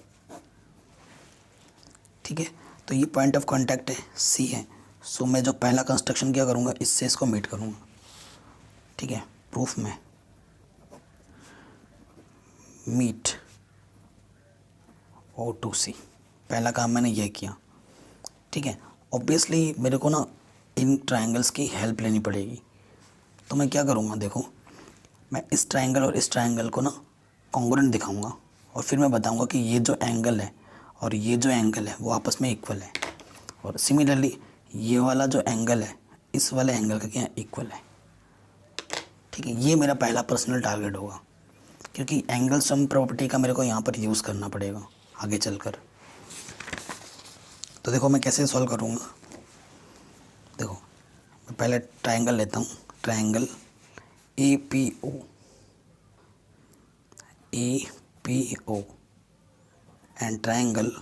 ठीक है, तो ये पॉइंट ऑफ कांटेक्ट है सी है। सो मैं जो पहला कंस्ट्रक्शन क्या करूँगा, इससे इसको मीट करूँगा। ठीक है, प्रूफ में मीट O2C, पहला काम मैंने यह किया। ठीक है, ऑब्वियसली मेरे को ना इन ट्रायंगल्स की हेल्प लेनी पड़ेगी। तो मैं क्या करूँगा, देखो मैं इस ट्रायंगल और इस ट्रायंगल को ना कॉन्ग्रुएंट दिखाऊंगा और फिर मैं बताऊंगा कि ये जो एंगल है और ये जो एंगल है वो आपस में इक्वल है, और सिमिलरली ये वाला जो एंगल है इस वाले एंगल का क्या इक्वल है। ठीक है, ये मेरा पहला पर्सनल टारगेट होगा, क्योंकि एंगल सम प्रॉपर्टी का मेरे को यहाँ पर यूज़ करना पड़ेगा आगे चलकर। तो देखो मैं कैसे सॉल्व करूँगा। देखो मैं पहले ट्रायंगल लेता हूँ, triangle APO and triangle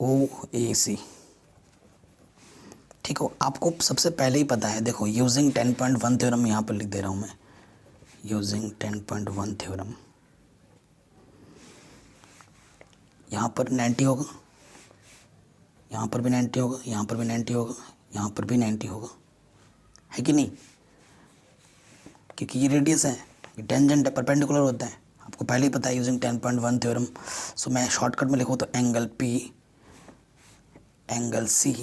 OAC। ठीक हो, आपको सबसे पहले ही पता है, देखो यूजिंग 10.1 थ्योरम यहाँ पर लिख दे रहा हूँ मैं, यूजिंग 10.1 थ्योरम। यहाँ पर 90 होगा, यहाँ पर भी 90 होगा, यहाँ पर भी 90 होगा, यहाँ पर भी 90 होगा, है कि नहीं? क्योंकि ये रेडियस है, ये टेंजेंट है, परपेंडिकुलर होता है, आपको पहले ही पता है यूजिंग 10.1 थ्योरम। सो मैं शॉर्टकट में लिखूँ तो एंगल P, एंगल C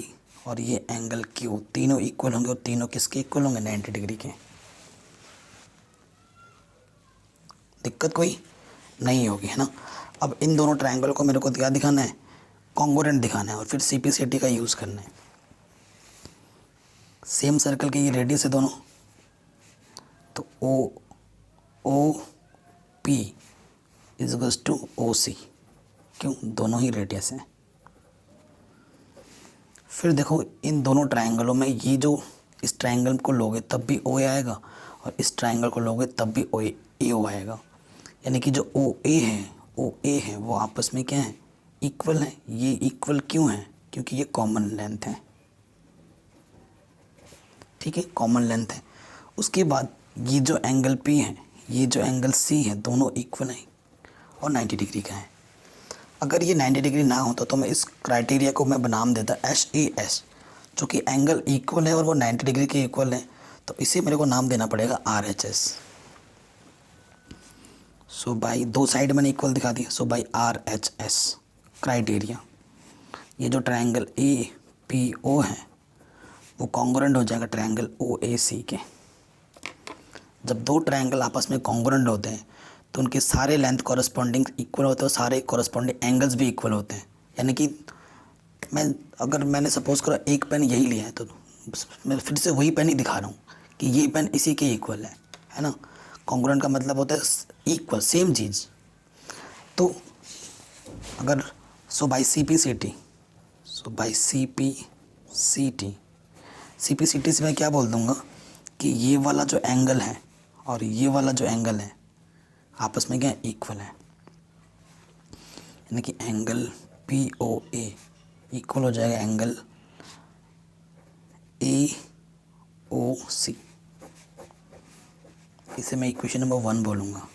और ये एंगल Q तीनों इक्वल होंगे, और तीनों किसके इक्वल होंगे, 90 डिग्री के। दिक्कत कोई नहीं होगी, है ना। अब इन दोनों ट्रायंगल को मेरे को क्या दिखाना है, कॉन्ग्रुएंट दिखाना है, और फिर CPCT का यूज़ करना है। सेम सर्कल के ये रेडियस है दोनों, तो OP is equals to OC, क्यों, दोनों ही रेडियस हैं। फिर देखो इन दोनों ट्रायंगलों में ये जो इस ट्रायंगल को लोगे तब भी OA आएगा, और इस ट्रायंगल को लोगे तब भी AO आएगा, यानी कि जो OA है वो आपस में क्या है, इक्वल है। ये इक्वल क्यों है, क्योंकि ये कॉमन लेंथ है। ठीक है, कॉमन लेंथ है। उसके बाद ये जो एंगल P है, ये जो एंगल C है, दोनों इक्वल हैं और 90 डिग्री का है। अगर ये 90 डिग्री ना होता तो मैं इस क्राइटेरिया को मैं नाम देता HAS, जो कि एंगल इक्वल है और वो 90 डिग्री के इक्वल है, तो इसे मेरे को नाम देना पड़ेगा RHS। सो बाई दो साइड मैंने इक्वल दिखा दिया, सो बाई RHS क्राइटेरिया, ये जो ट्रायंगल APO है वो कॉन्ग्रुएंट हो जाएगा ट्रायंगल OAC के। जब दो ट्रायंगल आपस में कॉन्ग्रुएंट होते हैं तो उनके सारे लेंथ कॉरस्पॉन्डिंग इक्वल होते हैं और सारे कॉरस्पॉन्डिंग एंगल्स भी इक्वल होते हैं। यानी कि मैंने सपोज करो एक पेन यही लिया है, तो मैं फिर से वही पेन ही दिखा रहा हूँ कि ये पेन इसी के इक्वल है ना। कॉन्ग्रुएंट का मतलब होता है इक्वल, सेम चीज़। तो अगर सो बाई CPCT से मैं क्या बोल दूँगा कि ये वाला जो एंगल है और ये वाला जो एंगल है आपस में क्या इक्वल है, यानी कि एंगल POA इक्वल हो जाएगा एंगल AOC। इसे मैं इक्वेशन नंबर 1 बोलूँगा।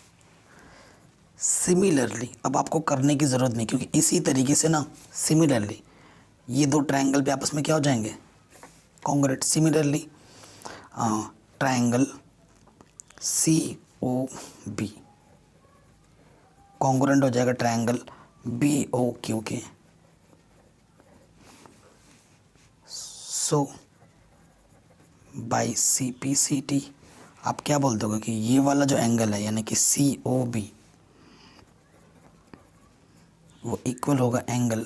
सिमिलरली अब आपको करने की ज़रूरत नहीं, क्योंकि इसी तरीके से ना सिमिलरली ये दो ट्रायंगल भी आपस में क्या हो जाएंगे, congruent. Similarly triangle COB congruent हो जाएगा ट्रायंगल BOQ के। सो बाई CPCT आप क्या बोल दोगे कि ये वाला जो एंगल है यानी कि COB वो इक्वल होगा एंगल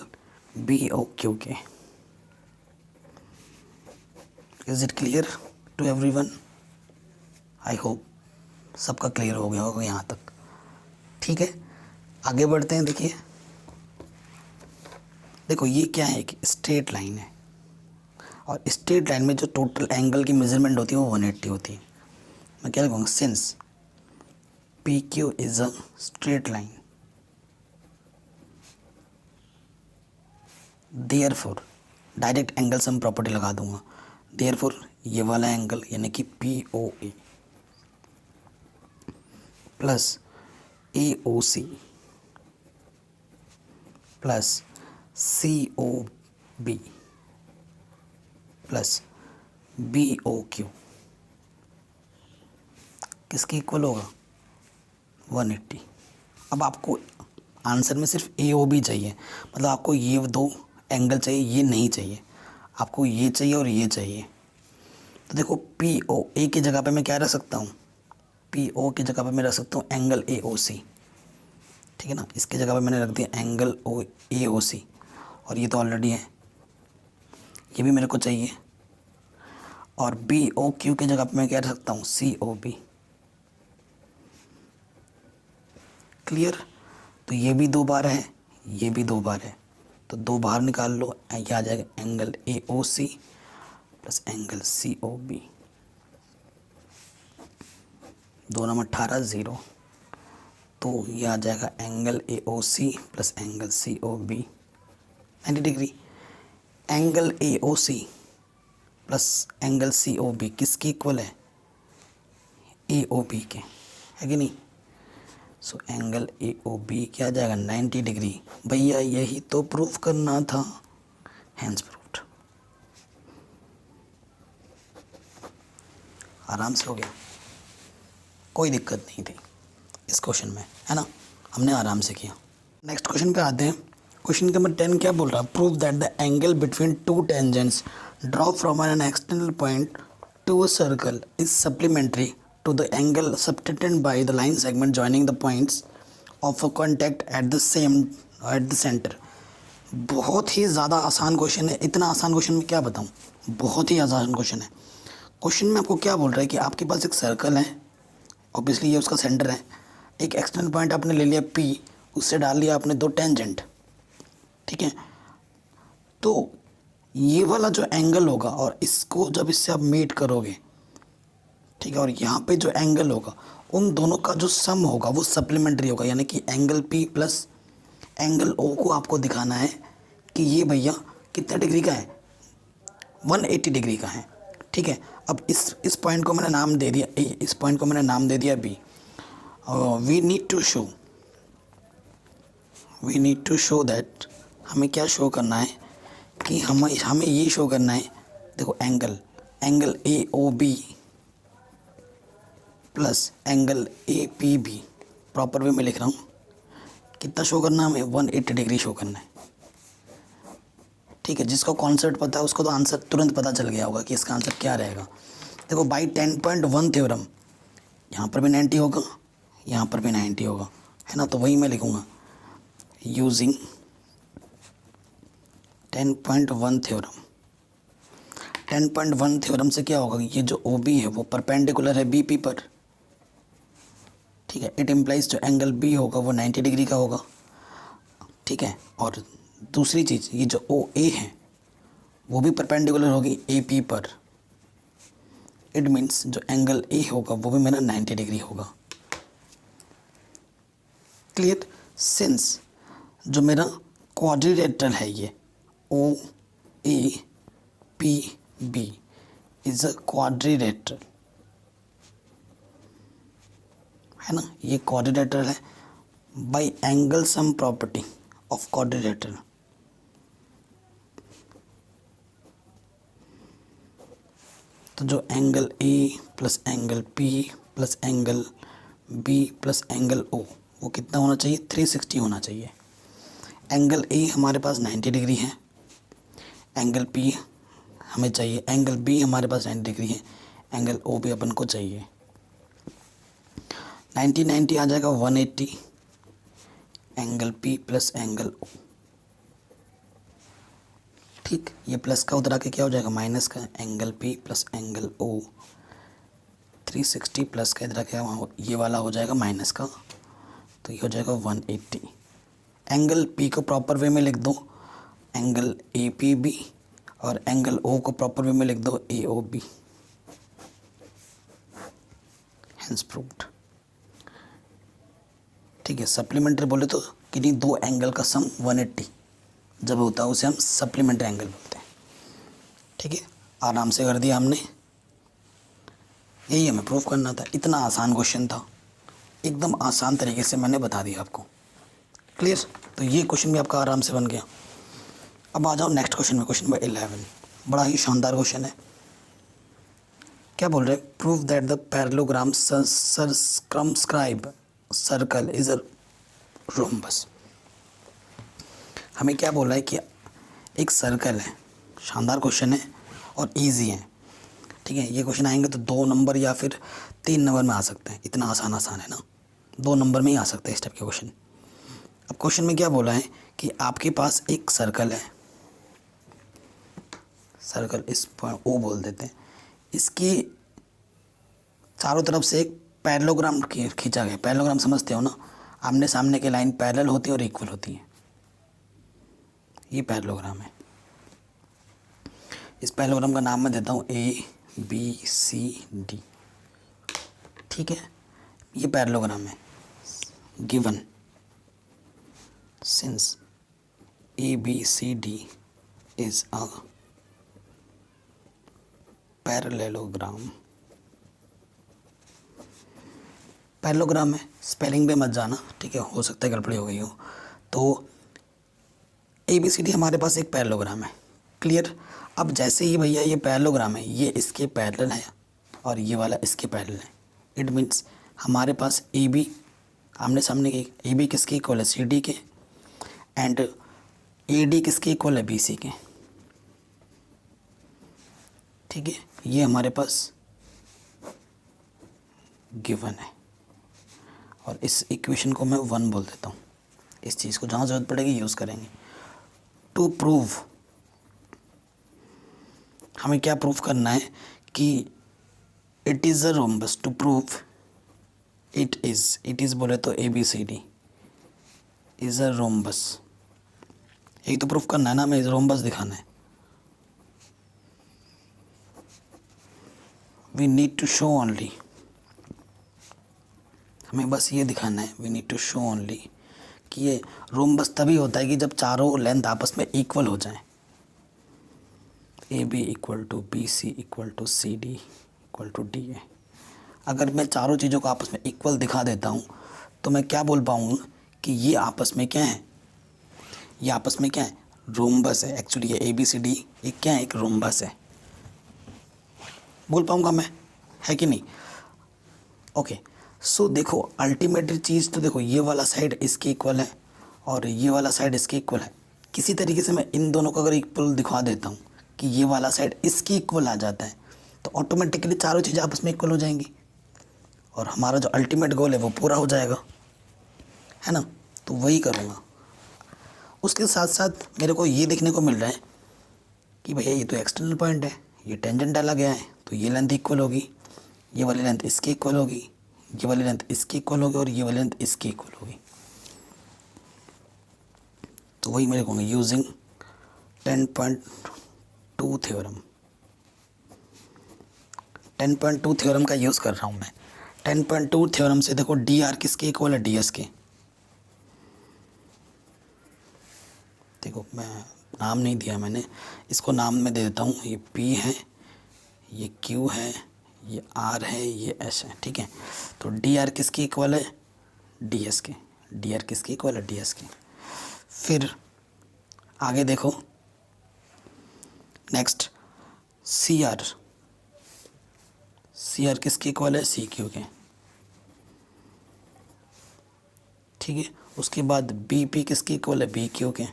BOQ के। Is it clear to everyone? I hope सबका क्लियर हो गया होगा यहाँ तक। ठीक है, आगे बढ़ते हैं। देखो ये क्या है, कि स्ट्रेट लाइन है, और स्ट्रेट लाइन में जो टोटल एंगल की मेजरमेंट होती है वो 180 होती है। मैं क्या लिखूँगा, since PQ is a straight line therefore, direct angle sum property लगा दूंगा, देयरफॉर ये वाला एंगल यानी कि POA plus AOC plus B plus B O Q किसके इक्वल होगा 180। अब आपको आंसर में सिर्फ ए ओ बी चाहिए, मतलब आपको ये दो एंगल चाहिए, ये नहीं चाहिए, आपको ये चाहिए और ये चाहिए। तो देखो पी ओ ए की जगह पे मैं क्या रख सकता हूँ, पी ओ की जगह पे मैं रख सकता हूँ एंगल ए ओ सी, ठीक है ना। इसके जगह पे मैंने रख दिया एंगल ओ ए ओ सी, और ये तो ऑलरेडी है, ये भी मेरे को चाहिए। और बी ओ क्यू की जगह पे मैं क्या रख सकता हूँ सी ओ बी। क्लियर। तो ये भी दो बार है, ये भी दो बार है, तो दो बाहर निकाल लो, ये आ जाएगा angle A O C plus angle C O B, 2 number 18 0। तो ये आ जाएगा angle A O C plus angle C O B 90 degree. Angle A O C plus angle C O B किसके इक्वल है, ए ओ बी के, है कि नहीं। So angle A O B क्या आ जाएगा 90 डिग्री। भैया यही तो प्रूफ करना था, हैंस प्रूफ्ड। आराम से हो गया, कोई दिक्कत नहीं थी इस क्वेश्चन में, है ना, हमने आराम से किया। नेक्स्ट क्वेश्चन पे आते हैं। क्वेश्चन नंबर 10 क्या बोल रहा है, prove that the angle between two tangents draw from an external point to a circle is supplementary to the angle subtended by the line segment joining the points of a contact at the centre. बहुत ही ज़्यादा आसान question है, इतना आसान question में क्या बताऊँ, बहुत ही आसान क्वेश्चन है। क्वेश्चन में आपको क्या बोल रहा है कि आपके पास एक सर्कल है, ऑब्वियसली ये उसका सेंटर है, एक एक्सटर्नल पॉइंट आपने ले लिया P, उससे डाल लिया आपने दो टेंजेंट, ठीक है। तो ये वाला जो एंगल होगा और इसको जब इससे आप मीट करोगे, ठीक है, और यहाँ पे जो एंगल होगा उन दोनों का जो सम होगा वो सप्लीमेंट्री होगा, यानी कि angle P plus angle O को आपको दिखाना है कि ये भैया कितने डिग्री का है, 180 डिग्री का है, ठीक है। अब इस पॉइंट को मैंने नाम दे दिया A, इस पॉइंट को मैंने नाम दे दिया B। We need to show that, हमें क्या शो करना है कि हमें ये शो करना है, देखो angle A O B plus angle A P B, proper way में लिख रहा हूँ, कितना शो करना है हमें, 180 डिग्री शो करना है, ठीक है। जिसको कॉन्सेप्ट पता है उसको तो आंसर तुरंत पता चल गया होगा कि इसका आंसर क्या रहेगा। देखो बाई 10.1 थ्योरम, यहाँ पर भी 90 होगा, यहाँ पर भी 90 होगा, है ना। तो वही मैं लिखूँगा यूजिंग 10.1 थ्योरम। 10.1 थ्योरम से क्या होगा, ये जो ओ बी है वो परपेंडिकुलर है बी पी पर, ठीक है। इट इम्प्लाइज जो एंगल बी होगा वो 90 डिग्री का होगा, ठीक है। और दूसरी चीज़, ये जो ओ ए है वो भी परपेंडिकुलर होगी ए पी पर, इट मीन्स जो एंगल ए होगा वो भी मेरा 90 डिग्री होगा। क्लियर। सिंस जो मेरा क्वाड्रिलेटरल है ये O A P B is a quadrilateral, है ना, ये क्वाड्रिलेटरल है by angle sum property of quadrilateral. तो जो angle A plus angle P plus angle B plus angle O वो कितना होना चाहिए, 360 होना चाहिए। एंगल ए हमारे पास 90 डिग्री है, एंगल पी हमें चाहिए, एंगल बी हमारे पास 90 डिग्री है, एंगल ओ भी अपन को चाहिए। 90 आ जाएगा 180, angle P plus angle O, ठीक। ये प्लस का उधर आके क्या हो जाएगा माइनस का, angle P plus angle O, 360 plus का इधर आके वहाँ ये वाला हो जाएगा माइनस का, तो ये हो जाएगा 180। एंगल पी को प्रॉपर वे में लिख दो एंगल ए पी बी, और एंगल ओ को प्रॉपर वे में लिख दो ए ओ बी, हेंस प्रूव्ड, ठीक है। सप्लीमेंट्री बोले तो किन्हीं दो एंगल का सम 180 जब होता है उसे हम सप्लीमेंट्री एंगल बोलते हैं, ठीक है। आराम से कर दिया हमने, यही हमें प्रूफ करना था, इतना आसान क्वेश्चन था, एकदम आसान तरीके से मैंने बता दिया आपको। क्लियर। तो ये क्वेश्चन भी आपका आराम से बन गया। अब आ जाओ नेक्स्ट क्वेश्चन में, क्वेश्चन नंबर 11। बड़ा ही शानदार क्वेश्चन है। क्या बोल रहे हैं? Prove that the parallelogram circumscribe circle is a rhombus. हमें क्या बोला है कि एक सर्कल है। शानदार क्वेश्चन है और इजी है, ठीक है। ये क्वेश्चन आएंगे तो 2 नंबर या फिर 3 नंबर में आ सकते हैं। इतना आसान आसान है ना, 2 नंबर में ही आ सकते हैं इस टाइप के क्वेश्चन। अब क्वेश्चन में क्या बोला है कि आपके पास एक सर्कल है, सर्कल इस पॉइंट ओ बोल देते हैं, इसकी चारों तरफ से एक पैरेललोग्राम खींचा गया। पैरेललोग्राम समझते हो ना, आमने सामने के लाइन पैरेलल होती है और इक्वल होती है। ये पैरेललोग्राम है। इस पैरेललोग्राम का नाम मैं देता हूँ ABCD, ठीक है। ये पैरेललोग्राम है। Given since ABCD is a parallelogram. Parallelogram है, स्पेलिंग पे मत जाना, ठीक है, हो सकता है गड़बड़ी हो गई हो। तो ABCD हमारे पास एक पैरेललोग्राम है, क्लियर। अब जैसे ही भैया ये पैरेललोग्राम है, ये इसके पैरेलल है और ये वाला इसके पैरेलल है। इट मीन्स हमारे पास AB आमने सामने के, AB किसके इक्वल है? CD के, एंड AD किसके इक्वल है? BC के, ठीक है। ये हमारे पास गिवन है और इस इक्वेशन को मैं 1 बोल देता हूँ। इस चीज़ को जहाँ ज़रूरत पड़ेगी यूज़ करेंगे। टू प्रूव, हमें क्या प्रूव करना है कि it is a rhombus. To prove it is बोले तो ABCD इज़ अ रोम्बस। एक तो प्रूफ करना है ना, हमें रोम्बस दिखाना है। We need to show only, हमें बस ये दिखाना है, we need to show only कि ये रोम्बस तभी होता है कि जब चारों लेंथ आपस में इक्वल हो जाएं। AB equal to BC equal to CD equal to DA। अगर मैं चारों चीज़ों को आपस में इक्वल दिखा देता हूँ तो मैं क्या बोल पाऊँगा कि ये आपस में क्या है? ये आपस में क्या है? रोम्बस है। एक्चुअली ये ABCD एक क्या है? एक रोम्बस है। बोल पाऊँगा मैं, है कि नहीं? ओके, सो देखो अल्टीमेट चीज़ तो देखो, ये वाला साइड इसके इक्वल है और ये वाला साइड इसके इक्वल है। किसी तरीके से मैं इन दोनों को अगर इक्वल दिखा देता हूँ कि ये वाला साइड इसकी इक्वल आ जाता है, तो ऑटोमेटिकली चारों चीज़ें आपस में इक्वल हो जाएंगी और हमारा जो अल्टीमेट गोल है वो पूरा हो जाएगा, है ना। तो वही करूँगा। उसके साथ साथ मेरे को ये देखने को मिल रहा है कि भैया ये तो एक्सटर्नल पॉइंट है, ये टेंजेंट डाला गया है, तो ये लेंथ इक्वल होगी, ये वाली लेंथ इसकी इक्वल होगी, ये वाली लेंथ इसकी इक्वल होगी और ये वाली लेंथ इसकी इक्वल होगी। तो वही मेरे को यूजिंग 10.2 थ्योरम, 10.2 थ्योरम का यूज़ कर रहा हूँ मैं। 10.2 थ्योरम से देखो DR किसके इक्वल है? DS के। देखो मैं नाम नहीं दिया मैंने, इसको नाम मैं दे देता हूँ। ये P है, ये Q है, ये R है, ये S है, ठीक है। तो DR किसकी इक्वल है? DS के। DR किसकी इक्वल है? DS के। फिर आगे देखो नेक्स्ट CR, CR किसकी इक्वल है? CQ के, ठीक है। उसके बाद BP किसकी इक्वल है? BQ के,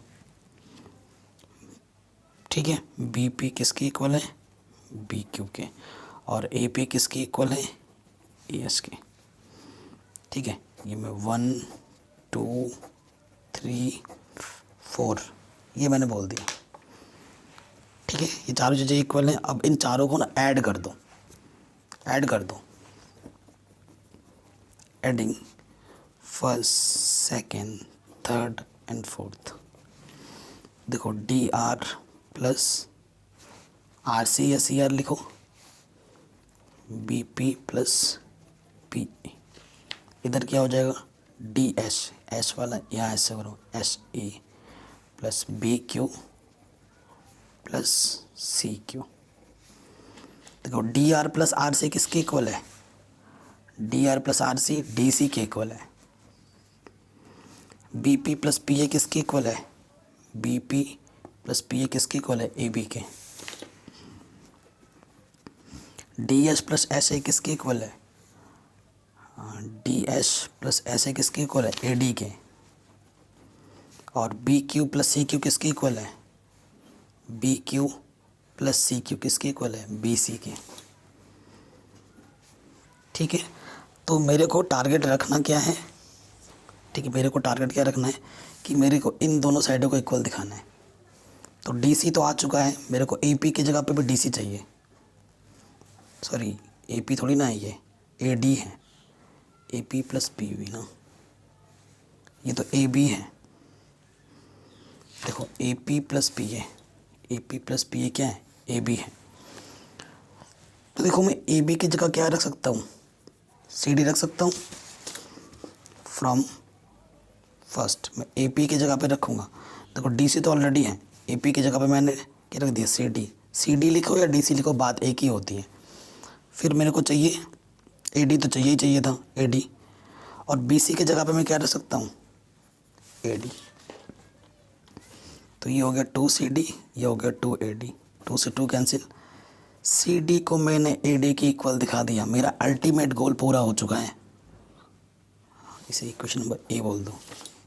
ठीक है। BP किसकी इक्वल है? BQ के। और AP किसकी इक्वल है? AS के, ठीक है। ये मैं 1 2 3 4 ये मैंने बोल दिया, ठीक है। ये चारों चीज़ें इक्वल हैं। अब इन चारों को ना ऐड कर दो, ऐड कर दो। Adding first, second, third and fourth. देखो DR प्लस RC या CR लिखो, BP प्लस PA। इधर क्या हो जाएगा? DS, S वाला यहाँ ऐसे करो, SE plus BQ plus CQ। देखो DR प्लस RC किसके इक्वल है? DR प्लस RC DC के इक्वल है। BP प्लस PA किसके इक्वल है? BP प्लस पी ए किसके इक्वल है, ए बी के। D H plus S A किसके इक्वल है, D H plus S A किसके इक्वल है, ए डी के। और B Q plus C Q किसके इक्वल है, B Q plus C Q किसके इक्वल है, बी सी के। ठीक है, तो मेरे को टारगेट रखना क्या है, ठीक है, मेरे को टारगेट क्या रखना है कि मेरे को इन दोनों साइडों को इक्वल दिखाना है। तो डी सी तो आ चुका है, मेरे को ए पी की जगह पे भी डी सी चाहिए, सॉरी ए पी थोड़ी ना है, ये ए डी है, A P plus P B ना, ये तो ए बी है। देखो A P plus P A, A P plus P A क्या है, ए बी है। तो देखो मैं ए बी की जगह क्या रख सकता हूँ, सी डी रख सकता हूँ। फ्रॉम फर्स्ट मैं ए पी की जगह पे रखूँगा। देखो डी सी तो ऑलरेडी है, ए पी की जगह पे मैंने क्या रख दिया, सी डी। सी डी लिखो या डी सी लिखो, बात एक ही होती है। फिर मेरे को चाहिए ए डी, तो चाहिए ही चाहिए था ए डी। और बी सी की जगह पे मैं क्या रख सकता हूँ, ए डी। तो ये हो गया 2CD, ये हो गया 2AD, 2 से 2 कैंसिल। CD को मैंने AD की इक्वल दिखा दिया, मेरा अल्टीमेट गोल पूरा हो चुका है। इसे इक्वेशन नंबर ए बोल दो,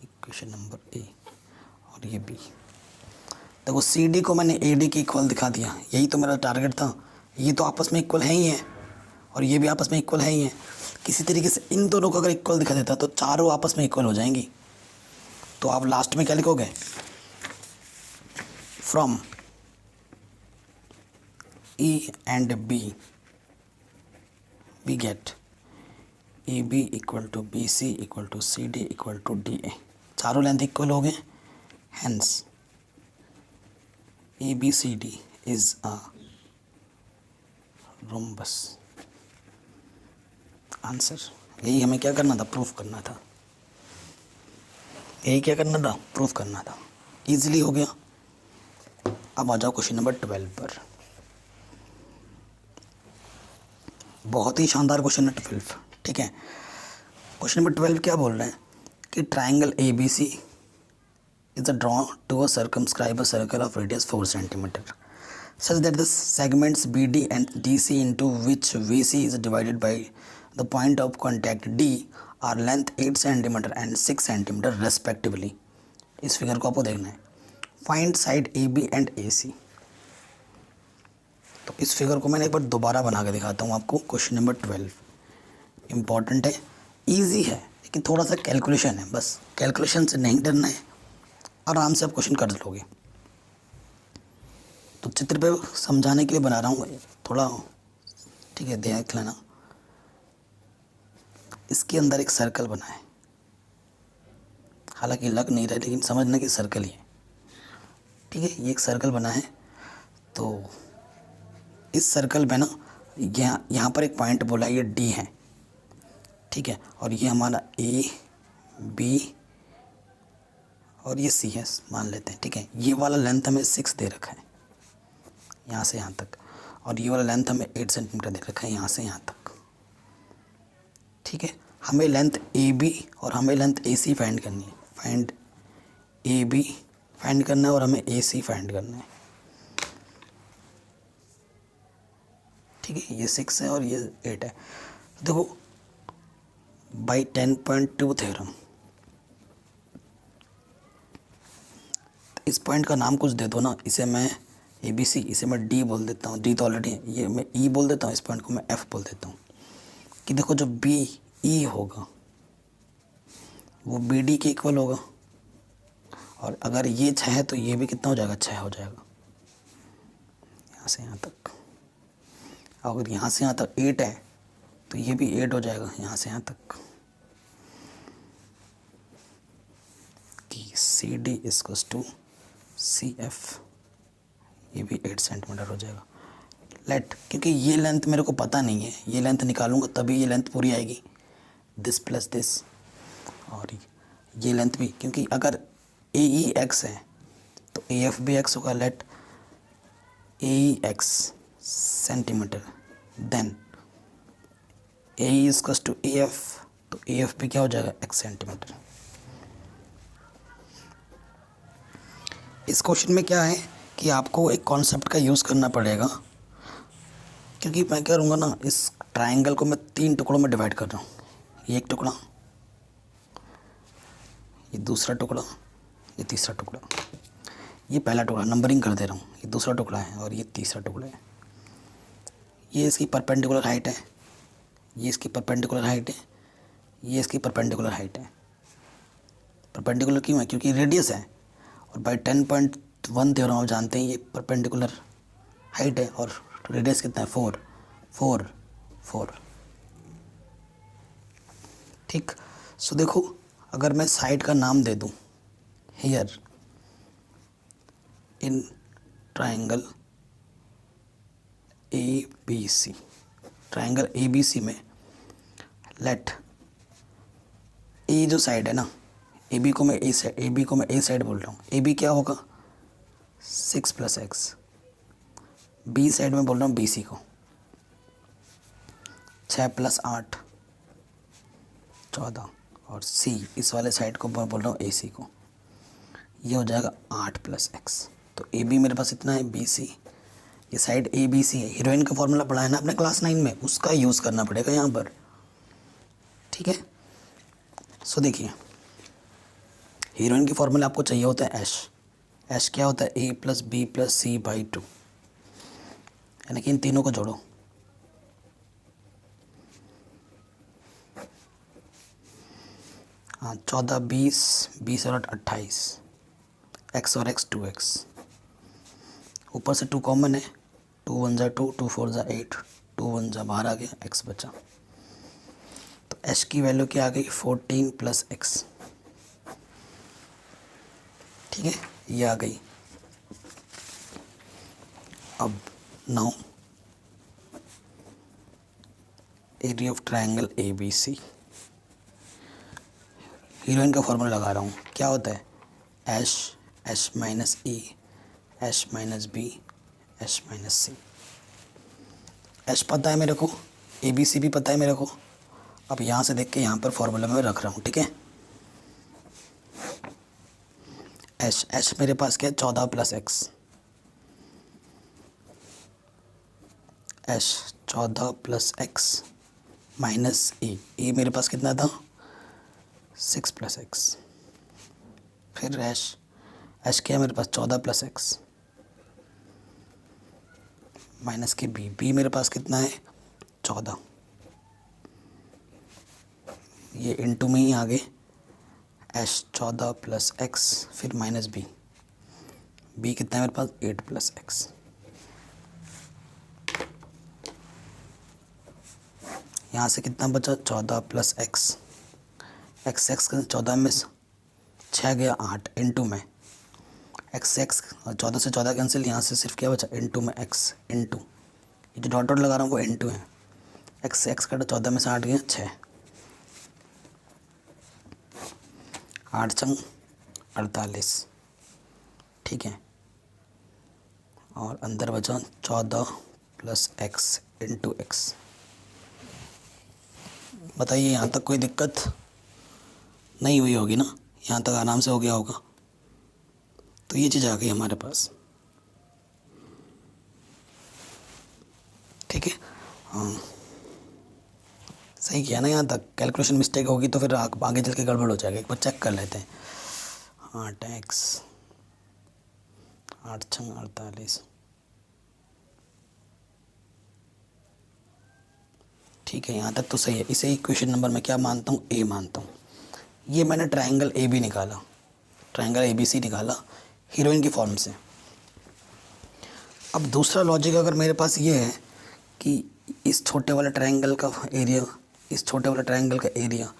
इक्वेशन नंबर ए, और ये बी। देखो CD को मैंने AD की इक्वल दिखा दिया, यही तो मेरा टारगेट था। ये तो आपस में इक्वल है ही है, और ये भी आपस में इक्वल है ही है। किसी तरीके से इन दोनों को अगर इक्वल दिखा देता तो चारों आपस में इक्वल हो जाएंगी। तो आप लास्ट में क्या लिखोगे, from E and B we get AB equal to BC equal to CD equal to DA। चारों लेंथ इक्वल हो गए, hence ABCD is a rhombus. Answer, यही हमें क्या करना था, प्रूफ करना था। यही क्या करना था, प्रूफ करना था। इजीली हो गया। अब आ जाओ क्वेश्चन नंबर 12 पर। बहुत ही शानदार क्वेश्चन है 12, ठीक है। क्वेश्चन नंबर 12 क्या बोल रहे हैं कि triangle A B C is a draw to a circumscribe a circle of radius 4 centimetre such that the segments B D and D C into which V C is divided by the point of contact D are length 8 centimetre and 6 centimetre respectively. इस figure को आपको देखना है। Find side A B and A C. तो इस figure को मैंने एक बार दोबारा बना के दिखाता हूँ आपको। क्वेश्चन नंबर 12 इम्पॉर्टेंट है, इजी है, लेकिन थोड़ा सा कैलकुलेशन है, बस कैलकुलेशन से नहीं डरना है, आराम से आप क्वेश्चन कर लोगे। तो चित्र पे समझाने के लिए बना रहा हूँ थोड़ा, ठीक है, देख लेना। इसके अंदर एक सर्कल बना है, हालांकि लग नहीं रहा है, लेकिन समझना कि सर्कल ही है, ठीक है। ये एक सर्कल बना है। तो इस सर्कल में ना यहाँ पर एक पॉइंट बोला है, ये डी है, ठीक है। और ये हमारा ए बी और ये सी है मान लेते हैं, ठीक है। ये वाला लेंथ हमें 6 दे रखा है यहाँ से यहाँ तक, और ये वाला लेंथ हमें 8 सेंटीमीटर दे रखा है यहाँ से यहाँ तक, ठीक है। हमें लेंथ ए बी और हमें लेंथ ए सी फाइंड करनी है। फाइंड ए बी फाइंड करना है और हमें ए सी फाइंड करना है, ठीक है। ये 6 है और ये 8 है। देखो बाई 10.2 थ्योरम इस पॉइंट का नाम कुछ दे दो ना। इसे मैं ए बी सी, इसे मैं डी बोल देता हूँ, डी तो ऑलरेडी है, ये मैं ई बोल देता हूँ, इस पॉइंट को मैं एफ बोल देता हूँ। कि देखो जो बी ई होगा वो बी डी के इक्वल होगा, और अगर ये 6 है तो ये भी कितना हो जाएगा, 6 हो जाएगा यहाँ से यहाँ तक। अगर यहाँ से यहाँ तक 8 है तो ये भी 8 हो जाएगा यहाँ से यहाँ तक। कि C D equals to C F, ये भी 8 सेंटीमीटर हो जाएगा। लेट, क्योंकि ये लेंथ मेरे को पता नहीं है, ये लेंथ निकालूंगा तभी ये लेंथ पूरी आएगी, दिस प्लस दिस। और ये लेंथ भी, क्योंकि अगर ए ई एक्स है तो ए एफ भी एक्स होगा। Let A E X centimetre, then A E equals to A F, तो ए एफ भी क्या हो जाएगा, एक्स सेंटीमीटर। इस क्वेश्चन में क्या है कि आपको एक कॉन्सेप्ट का यूज़ करना पड़ेगा, क्योंकि मैं क्या करूँगा ना, इस ट्रायंगल को मैं 3 टुकड़ों में डिवाइड कर रहा हूँ। ये एक टुकड़ा, ये दूसरा टुकड़ा, ये तीसरा टुकड़ा। ये पहला टुकड़ा नंबरिंग कर दे रहा हूँ, ये दूसरा टुकड़ा है और ये तीसरा टुकड़ा है। ये इसकी परपेंडिकुलर हाइट है, ये इसकी परपेंडिकुलर हाइट है, ये इसकी परपेंडिकुलर हाइट है। परपेंडिकुलर क्यों है? क्योंकि रेडियस है, और बाई 10.1 थ्योरम आप जानते हैं ये परपेंडिकुलर हाइट है और रेडियस कितना है? 4 4 4। ठीक। सो देखो, अगर मैं साइड का नाम दे दूं, here in triangle A B C, triangle A B C में लेट ए जो साइड है ना, ए बी को मैं ए साइड, ए बी को मैं ए साइड बोल रहा हूँ। ए बी क्या होगा? 6 + x। बी साइड में बोल रहा हूँ बी सी को 6 + 8 14, और सी इस वाले साइड को मैं बोल रहा हूँ ए सी को, ये हो जाएगा 8 + x। तो ए बी मेरे पास इतना है, बी सी, ये साइड ए बी सी है। हीरोइन का फॉर्मूला पढ़ा है ना अपने क्लास 9 में, उसका यूज़ करना पड़ेगा यहाँ पर। ठीक है। सो देखिए, हीरोइन की फॉर्मूला आपको चाहिए होता है एश। एश क्या होता है? a + b + c/2, यानी कि इन तीनों को जोड़ो। हाँ, 14 20 20 और 8 28, x और x 2x, ऊपर से 2 कॉमन है, 2 1 = 2, 2 4 = 8, 2 1 = बाहर आ गया, x बचा। तो h की वैल्यू क्या आ गई? 14 + x। ठीक है, ये आ गई। अब now area of triangle A B C, Heron का फॉर्मूला लगा रहा हूँ। क्या होता है? S S minus A S minus B S minus C. S पता है मेरे को, ए बी सी भी पता है मेरे को। अब यहाँ से देख के यहाँ पर फॉर्मूला में रख रहा हूँ। ठीक है, एश एश मेरे पास क्या है? 14 + x। एश 14 + x माइनस ए मेरे पास कितना था? 6 + x। फिर एश एश क्या है मेरे पास? 14 + x माइनस के बी मेरे पास कितना है? 14। ये इनटू में ही आगे एश 14 + x, फिर माइनस बी कितना है मेरे पास? 8 + x। यहाँ से कितना बचा? 14 + x, x 14 में 6 गया 8, इनटू में x 14 से 14 कैंसिल, यहाँ से सिर्फ क्या बचा? इनटू में x इनटू, ये जो डॉट लगा रहा हूँ वो इनटू है। x का 14 में से 8 गया 6, 8 चंग 48। ठीक है, और अंदर बचा 14 + x इनटू x। बताइए, यहाँ तक कोई दिक्कत नहीं हुई होगी ना? यहाँ तक आराम से हो गया होगा। तो ये चीज़ आ गई हमारे पास। ठीक है, हाँ सही किया ना। यहाँ तक कैलकुलेशन मिस्टेक होगी तो फिर आगे चल के गड़बड़ हो जाएगा। एक बार चेक कर लेते हैं। 8x 8 छंग 48। ठीक है, यहाँ तक तो सही है। इसे इक्वेशन नंबर में क्या मानता हूँ? ए मानता हूँ। ये मैंने ट्रायंगल ए बी निकाला, ट्रायंगल ए बी सी निकाला हीरोइन की फॉर्म से। अब दूसरा लॉजिक अगर मेरे पास ये है कि इस छोटे वाले ट्रायंगल का एरिया, इस छोटे वाले ट्रायंगल का एरिया,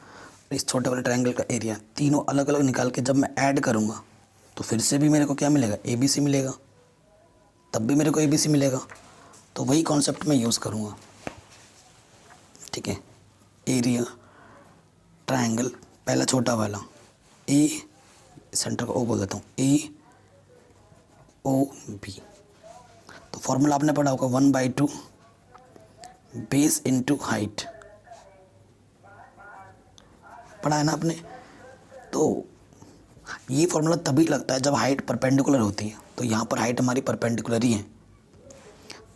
इस छोटे वाले ट्रायंगल का एरिया, तीनों अलग अलग निकाल के जब मैं ऐड करूँगा तो फिर से भी मेरे को क्या मिलेगा? ए बी सी मिलेगा। तब भी मेरे को ए बी सी मिलेगा। तो वही कॉन्सेप्ट मैं यूज़ करूँगा। ठीक है, एरिया ट्रायंगल पहला छोटा वाला ए, सेंटर का ओ बोल देता हूँ, ए ओ बी। तो फॉर्मूला आपने पढ़ा होगा 1/2 बेस इनटू हाइट, पढ़ा है ना आपने? तो ये फॉर्मूला तभी लगता है जब हाइट परपेंडिकुलर होती है, तो यहाँ पर हाइट हमारी परपेंडिकुलर ही है।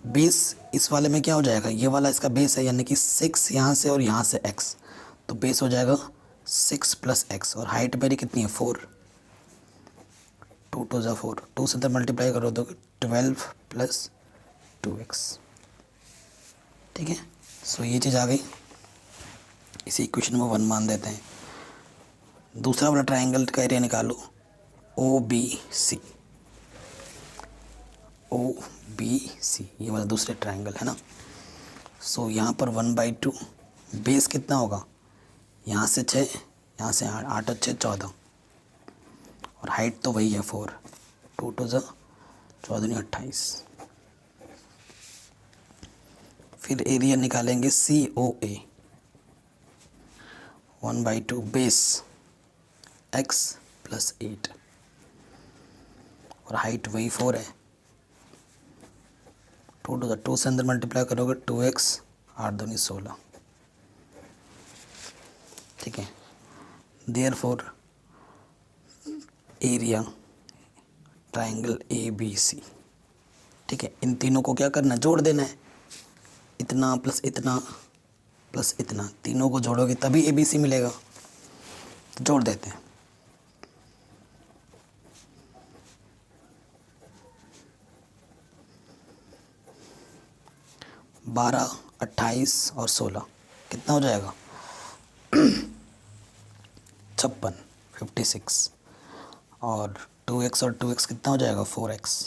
बेस इस वाले में क्या हो जाएगा, ये वाला इसका बेस है, यानी कि 6 यहाँ से और यहाँ से x, तो बेस हो जाएगा 6 + x, और हाइट मेरी कितनी है 4, 2 × 2 = 4, 2 से मल्टीप्लाई करो तो 12 + 2x। ठीक है, सो ये चीज़ आ गई, इसी इक्वेशन में 1 मान देते हैं। दूसरा वाला ट्राइंगल का एरिया निकालो, OBC, OBC ये वाला दूसरे ट्राइंगल है ना। सो यहाँ पर 1/2, बेस कितना होगा, यहाँ से 6, यहाँ से 8, 8 और 6 14, और हाइट तो वही है 4, 2 × 2 = 14 × 28। फिर एरिया निकालेंगे COA, 1/2 बेस x + 8, और हाइट वही 4 है, 2 × 2 से अंदर मल्टीप्लाई करोगे 2x, 8 दूनी 16। ठीक है, देयरफॉर एरिया ट्राइंगल ABC। ठीक है, इन तीनों को क्या करना है, जोड़ देना है, इतना प्लस इतना प्लस इतना, तीनों को जोड़ोगे तभी ABC मिलेगा, तो जोड़ देते हैं। बारह, 28 और 16 कितना हो जाएगा 56, 56, और 2x और 2x कितना हो जाएगा 4x।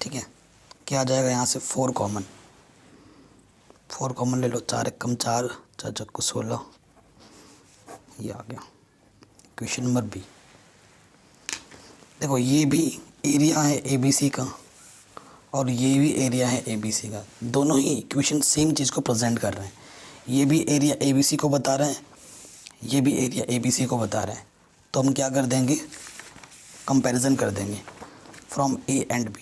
ठीक है, क्या आ जाएगा यहाँ से 4 कॉमन, 4 कॉमन ले लो, 4 × 1 = 4, 4 × 4 = 16, ये आ गया क्वेश्चन नंबर B। देखो ये भी एरिया है ABC का, और ये भी एरिया है ABC का, दोनों ही इक्वेशन सेम चीज़ को प्रेजेंट कर रहे हैं। ये भी एरिया ABC को बता रहे हैं, ये भी एरिया ABC को बता रहे हैं, तो हम क्या कर देंगे, कंपैरिजन कर देंगे फ्रॉम A एंड B।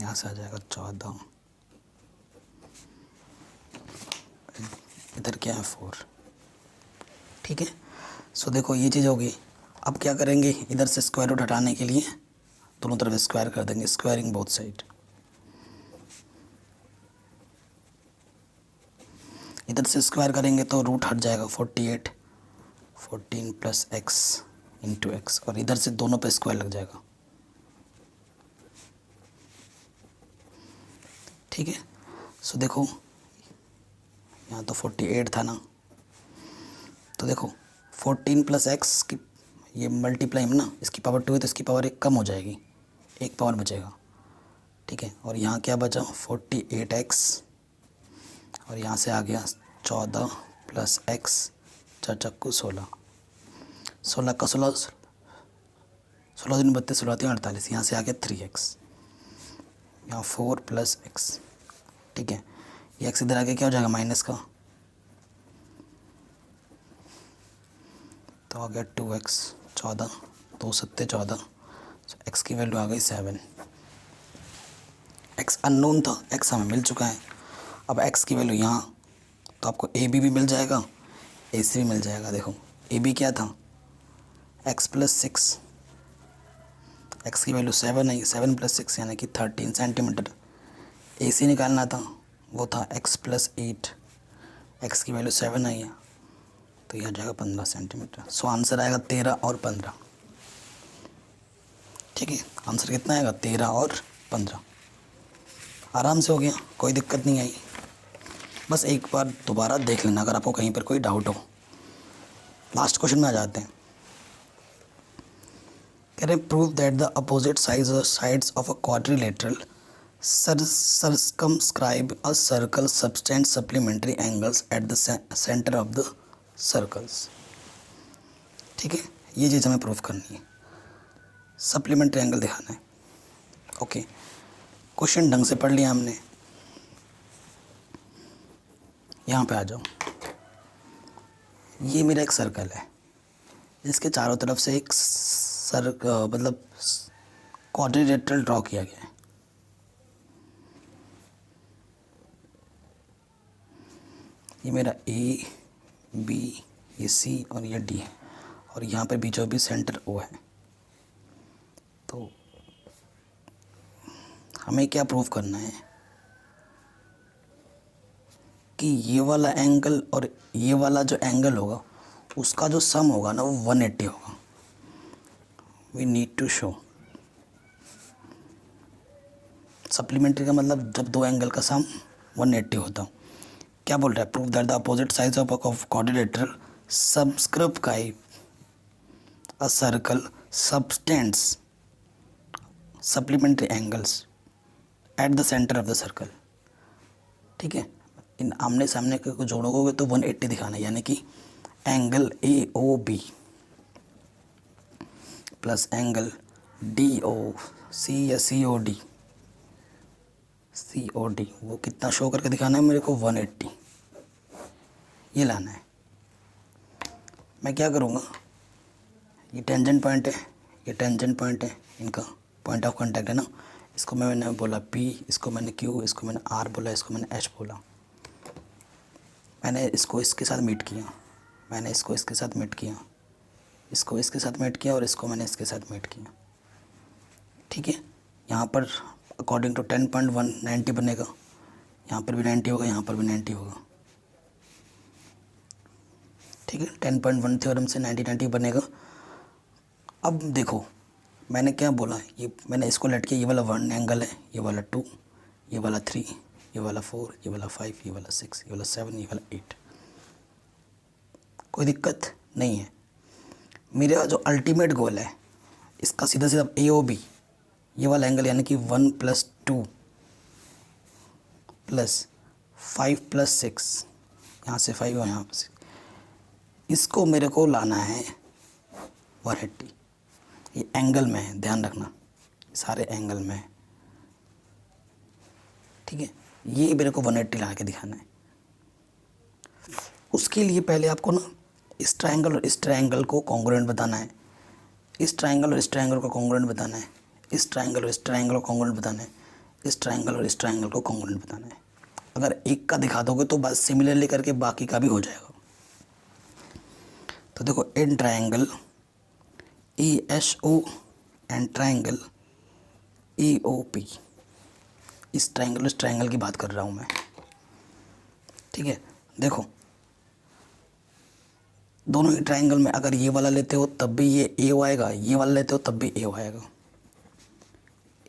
यहाँ से आ जाएगा 14, इधर क्या है 4। ठीक है, सो देखो ये चीज़ होगी। अब क्या करेंगे, इधर से स्क्वायर रूट हटाने के लिए दोनों तरफ स्क्वायर कर देंगे, स्क्वायरिंग बोथ साइड। इधर से स्क्वायर करेंगे तो रूट हट जाएगा 48, 14 + x × x, और इधर से दोनों पे स्क्वायर लग जाएगा। ठीक है, सो देखो यहाँ तो 48 था ना, तो देखो 14 + x की ये मल्टीप्लाई में ना, इसकी पावर 2 है तो इसकी पावर 1 कम हो जाएगी, 1 पावर बचेगा। ठीक है, और यहाँ क्या बचा 48x, और यहाँ से आ गया 14 + x, 4 × 16, 16 का 16, 16 दूनी 32, 16 × 48, यहाँ से आ गया 3x, यहाँ 4 + x। ठीक है, ये x इधर आके क्या हो जाएगा माइनस का, तो आ गया 2x, 14, 2 × 7 = 14, x की वैल्यू आ गई 7। x अननोन था, x हमें मिल चुका है। अब x की वैल्यू यहाँ, तो आपको AB भी मिल जाएगा, AC भी मिल जाएगा। देखो AB क्या था x + 6, x की वैल्यू 7 है, 7 + 6 यानी कि 13 सेंटीमीटर। AC निकालना था, वो था x + 8, x की वैल्यू 7 आई है, तो यह आ जाएगा 15 सेंटीमीटर। सो आंसर आएगा 13 और 15। ठीक है, आंसर कितना आएगा 13 और 15। आराम से हो गया, कोई दिक्कत नहीं आई। बस एक बार दोबारा देख लेना अगर आपको कहीं पर कोई डाउट हो। लास्ट क्वेश्चन में आ जाते हैं। कह रहे prove that the opposite sides of a quadrilateral circumscribe a circle subtend supplementary angles at the center of the circles। ठीक है, ये चीज़ हमें प्रूफ करनी है, सप्लीमेंट्री एंगल दिखाना है। ओके, क्वेश्चन ढंग से पढ़ लिया हमने। यहाँ पे आ जाओ, ये मेरा एक सर्कल है, इसके चारों तरफ से एक मतलब क्वाड्रिलेटरल ड्रॉ किया गया है। ये मेरा ए बी, ये सी और ये डी है, और यहाँ पे बीचों बीच सेंटर ओ है। तो हमें क्या प्रूव करना है कि ये वाला एंगल और ये वाला जो एंगल होगा उसका जो सम होगा ना वो 180 होगा। We need to show, supplementary का मतलब जब दो एंगल का सम 180 होता। क्या बोल रहा है? Prove that the opposite sides of quadrilateral subscript a circle subtends supplementary angles eight the centre of the circle. ठीक है, इन आमने सामने को जोड़ोगे तो 180 दिखाना है, यानी कि angle A O B plus angle D O C या सी ओ डी, वो कितना शो करके दिखाना है मेरे को? 180, ये लाना है। मैं क्या करूँगा, ये टेंजेंट पॉइंट है, ये टेंजेंट पॉइंट है, इनका पॉइंट ऑफ कांटेक्ट है ना। इसको मैंने बोला P, इसको मैंने Q, इसको मैंने R बोला, इसको मैंने H बोला। मैंने इसको इसके साथ मीट किया, मैंने इसको इसके साथ मीट किया, इसको इसके साथ मीट किया, और इसको मैंने इसके साथ मीट किया। ठीक है, यहाँ पर अकॉर्डिंग टू 10.1 90 बनेगा, यहाँ पर भी 90 होगा, यहाँ पर भी 90 होगा। ठीक है, 10.1 थ्योरम से 90 बनेगा। अब देखो मैंने क्या बोला, ये मैंने इसको लेट के, ये वाला 1 एंगल है, ये वाला 2, ये वाला 3, ये वाला 4, ये वाला 5, ये वाला 6, ये वाला 7, ये वाला 8। कोई दिक्कत नहीं है। मेरा जो अल्टीमेट गोल है इसका सीधा सीधा ए ओ बी, ये वाला एंगल, यानी कि 1 + 2 + 5 + 6, यहाँ से 5 और यहाँ से, इसको मेरे को लाना है 180। ये एंगल में है, ध्यान रखना, सारे एंगल में है। ठीक है, ये मेरे को 180 ला के दिखाना है। उसके लिए पहले आपको ना इस ट्रायंगल और इस ट्रायंगल को कॉन्ग्रुएंट बताना है, इस ट्रायंगल और इस ट्रायंगल को कॉन्ग्रुएंट बताना है, इस ट्रायंगल और इस ट्रायंगल को कॉन्ग्रुएंट बताना है, इस ट्रायंगल और इस ट्रायंगल को कॉन्ग्रुएंट बताना है। अगर एक का दिखा दोगे तो बस सिमिलरली करके बाकी का भी हो जाएगा। तो देखो, in triangle ESO and triangle EOP, इस ट्रायंगल की बात कर रहा हूँ मैं। ठीक है, देखो दोनों ही ट्रायंगल में अगर ये वाला लेते हो तब भी ये AO आएगा, ये वाला लेते हो तब भी AO आएगा।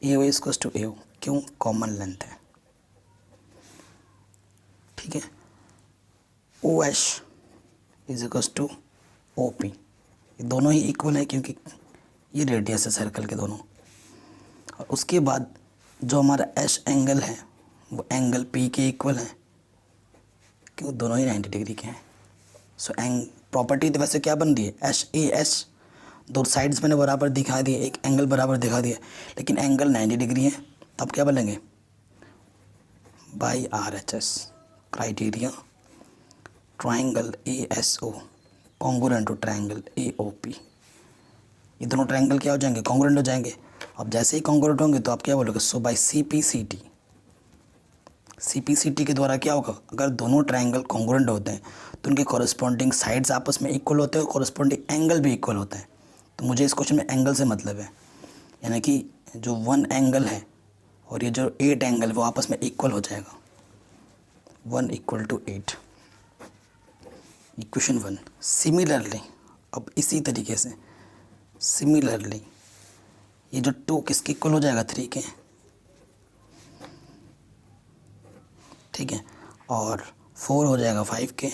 AO इक्वल्स टू AO, क्यों? कॉमन लेंथ है। ठीक है, OH is equals to OP, ये दोनों ही इक्वल है क्योंकि ये रेडियस है सर्कल के दोनों। और उसके बाद जो हमारा H एंगल है वो एंगल P के इक्वल है, क्यों? दोनों ही 90 डिग्री के हैं। सो प्रॉपर्टी तो वैसे क्या बन रही है? HAS, दो साइड्स मैंने बराबर दिखा दिए, एक एंगल बराबर दिखा दिया, लेकिन एंगल 90 डिग्री है। तब क्या बनेंगे? By RHS criteria, triangle ASO congruent to triangle AOP। ये दोनों ट्रायंगल क्या हो जाएंगे? कॉन्ग्रुएंट हो जाएंगे। अब जैसे ही कॉन्ग्रुएंट होंगे तो आप क्या बोलोगे? सो बाई CPCT के द्वारा क्या होगा? अगर दोनों ट्रायंगल कॉन्ग्रुएंट होते हैं तो उनके कॉरस्पॉन्डिंग साइड्स आपस में इक्वल होते हैं, कॉरस्पॉन्डिंग एंगल भी इक्वल होता है। तो मुझे इस क्वेश्चन में एंगल से मतलब है, यानी कि जो 1 एंगल है और ये जो 8 एंगल वो आपस में इक्वल हो जाएगा, 1 = 8। इक्वेशन 1। सिमिलरली, अब इसी तरीके से सिमिलरली ये जो 2 किसके इक्वल हो जाएगा? 3 के। ठीक है, और 4 हो जाएगा 5 के,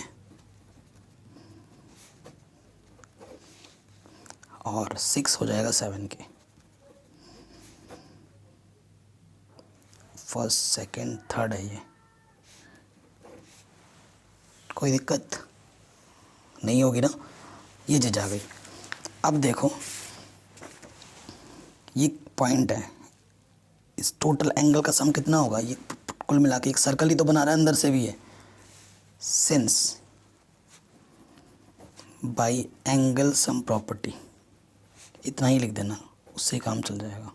और 6 हो जाएगा 7 के। फर्स्ट, सेकंड, थर्ड है ये। कोई दिक्कत नहीं होगी ना? ये चीज़ आ गई। अब देखो ये पॉइंट है, इस टोटल एंगल का सम कितना होगा? ये कुल मिला के एक सर्कल ही तो बना रहा है, अंदर से भी है। Since by angle sum property, इतना ही लिख देना, उससे काम चल जाएगा।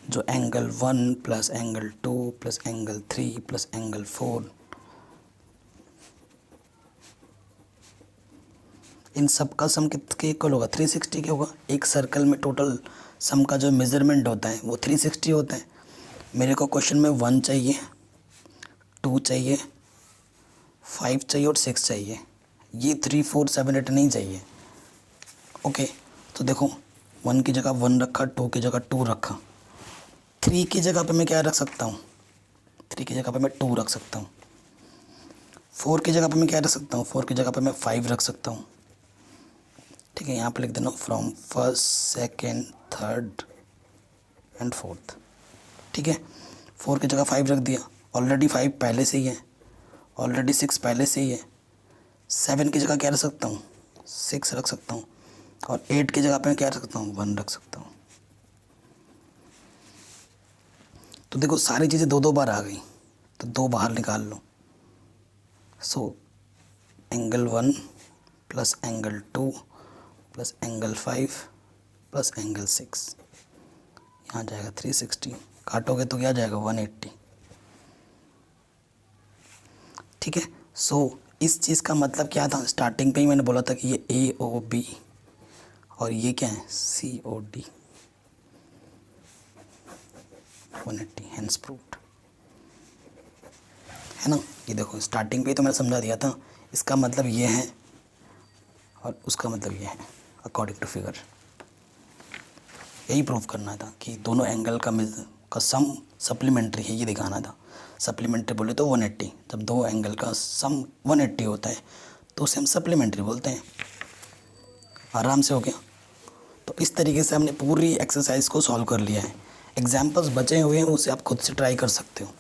जो angle 1 plus angle 2 plus angle 3 plus angle 4, इन सब का सम कितने इक्वल होगा? 360 के होगा। एक सर्कल में टोटल सम का जो मेजरमेंट होता है वो 360 होता है। मेरे को क्वेश्चन में 1 चाहिए, 2 चाहिए, 5 चाहिए और 6 चाहिए। ये 3 4 7 8 नहीं चाहिए। ओके, तो देखो 1 की जगह 1 रखा, 2 की जगह 2 रखा, 3 की जगह पे मैं क्या रख सकता हूँ? 3 की जगह पे मैं 2 रख सकता हूँ। 4 की जगह पे मैं क्या रख सकता हूँ? 4 की जगह पे मैं 5 रख सकता हूँ। ठीक है, यहाँ पे लिख देना from first, second, third and fourth. ठीक है, 4 की जगह 5 रख दिया, ऑलरेडी 5 पहले से ही है, ऑलरेडी 6 पहले से ही है। 7 की जगह क्या रख सकता हूँ? 6 रख सकता हूँ। और 8 की जगह पे क्या रख सकता हूँ? 1 रख सकता हूँ। तो देखो सारी चीज़ें 2 2 बार आ गई, तो 2 बाहर निकाल लो। So angle 1 plus angle 2 plus angle 5 plus angle 6, यहाँ जाएगा 360, काटोगे तो क्या जाएगा? 180। ठीक है, सो इस चीज़ का मतलब क्या था? स्टार्टिंग पे ही मैंने बोला था कि ये AOB और ये क्या है? COD। 180 हैंस प्रूव्ड, है ना। ये देखो स्टार्टिंग पे ही तो मैंने समझा दिया था, इसका मतलब ये है और उसका मतलब ये है अकॉर्डिंग टू फिगर। यही प्रूव करना था कि दोनों एंगल का सम सप्लीमेंट्री है, ये दिखाना था। सप्लीमेंट्री बोले तो 180, जब 2 एंगल का सम 180 होता है तो उसे हम सप्लीमेंट्री बोलते हैं। आराम से हो गया। तो इस तरीके से हमने पूरी एक्सरसाइज को सॉल्व कर लिया है। एग्जाम्पल्स बचे हुए हैं, उसे आप खुद से ट्राई कर सकते हो।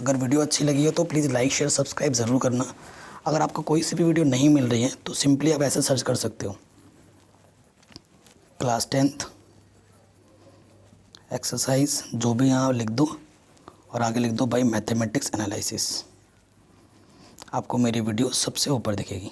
अगर वीडियो अच्छी लगी हो तो प्लीज़ लाइक शेयर सब्सक्राइब ज़रूर करना। अगर आपको कोई सी भी वीडियो नहीं मिल रही है तो सिंपली आप ऐसे सर्च कर सकते हो, क्लास 10th एक्सरसाइज, जो भी यहाँ लिख दो और आगे लिख दो बाय मैथमेटिक्स एनालिसिस। आपको मेरी वीडियो सबसे ऊपर दिखेगी।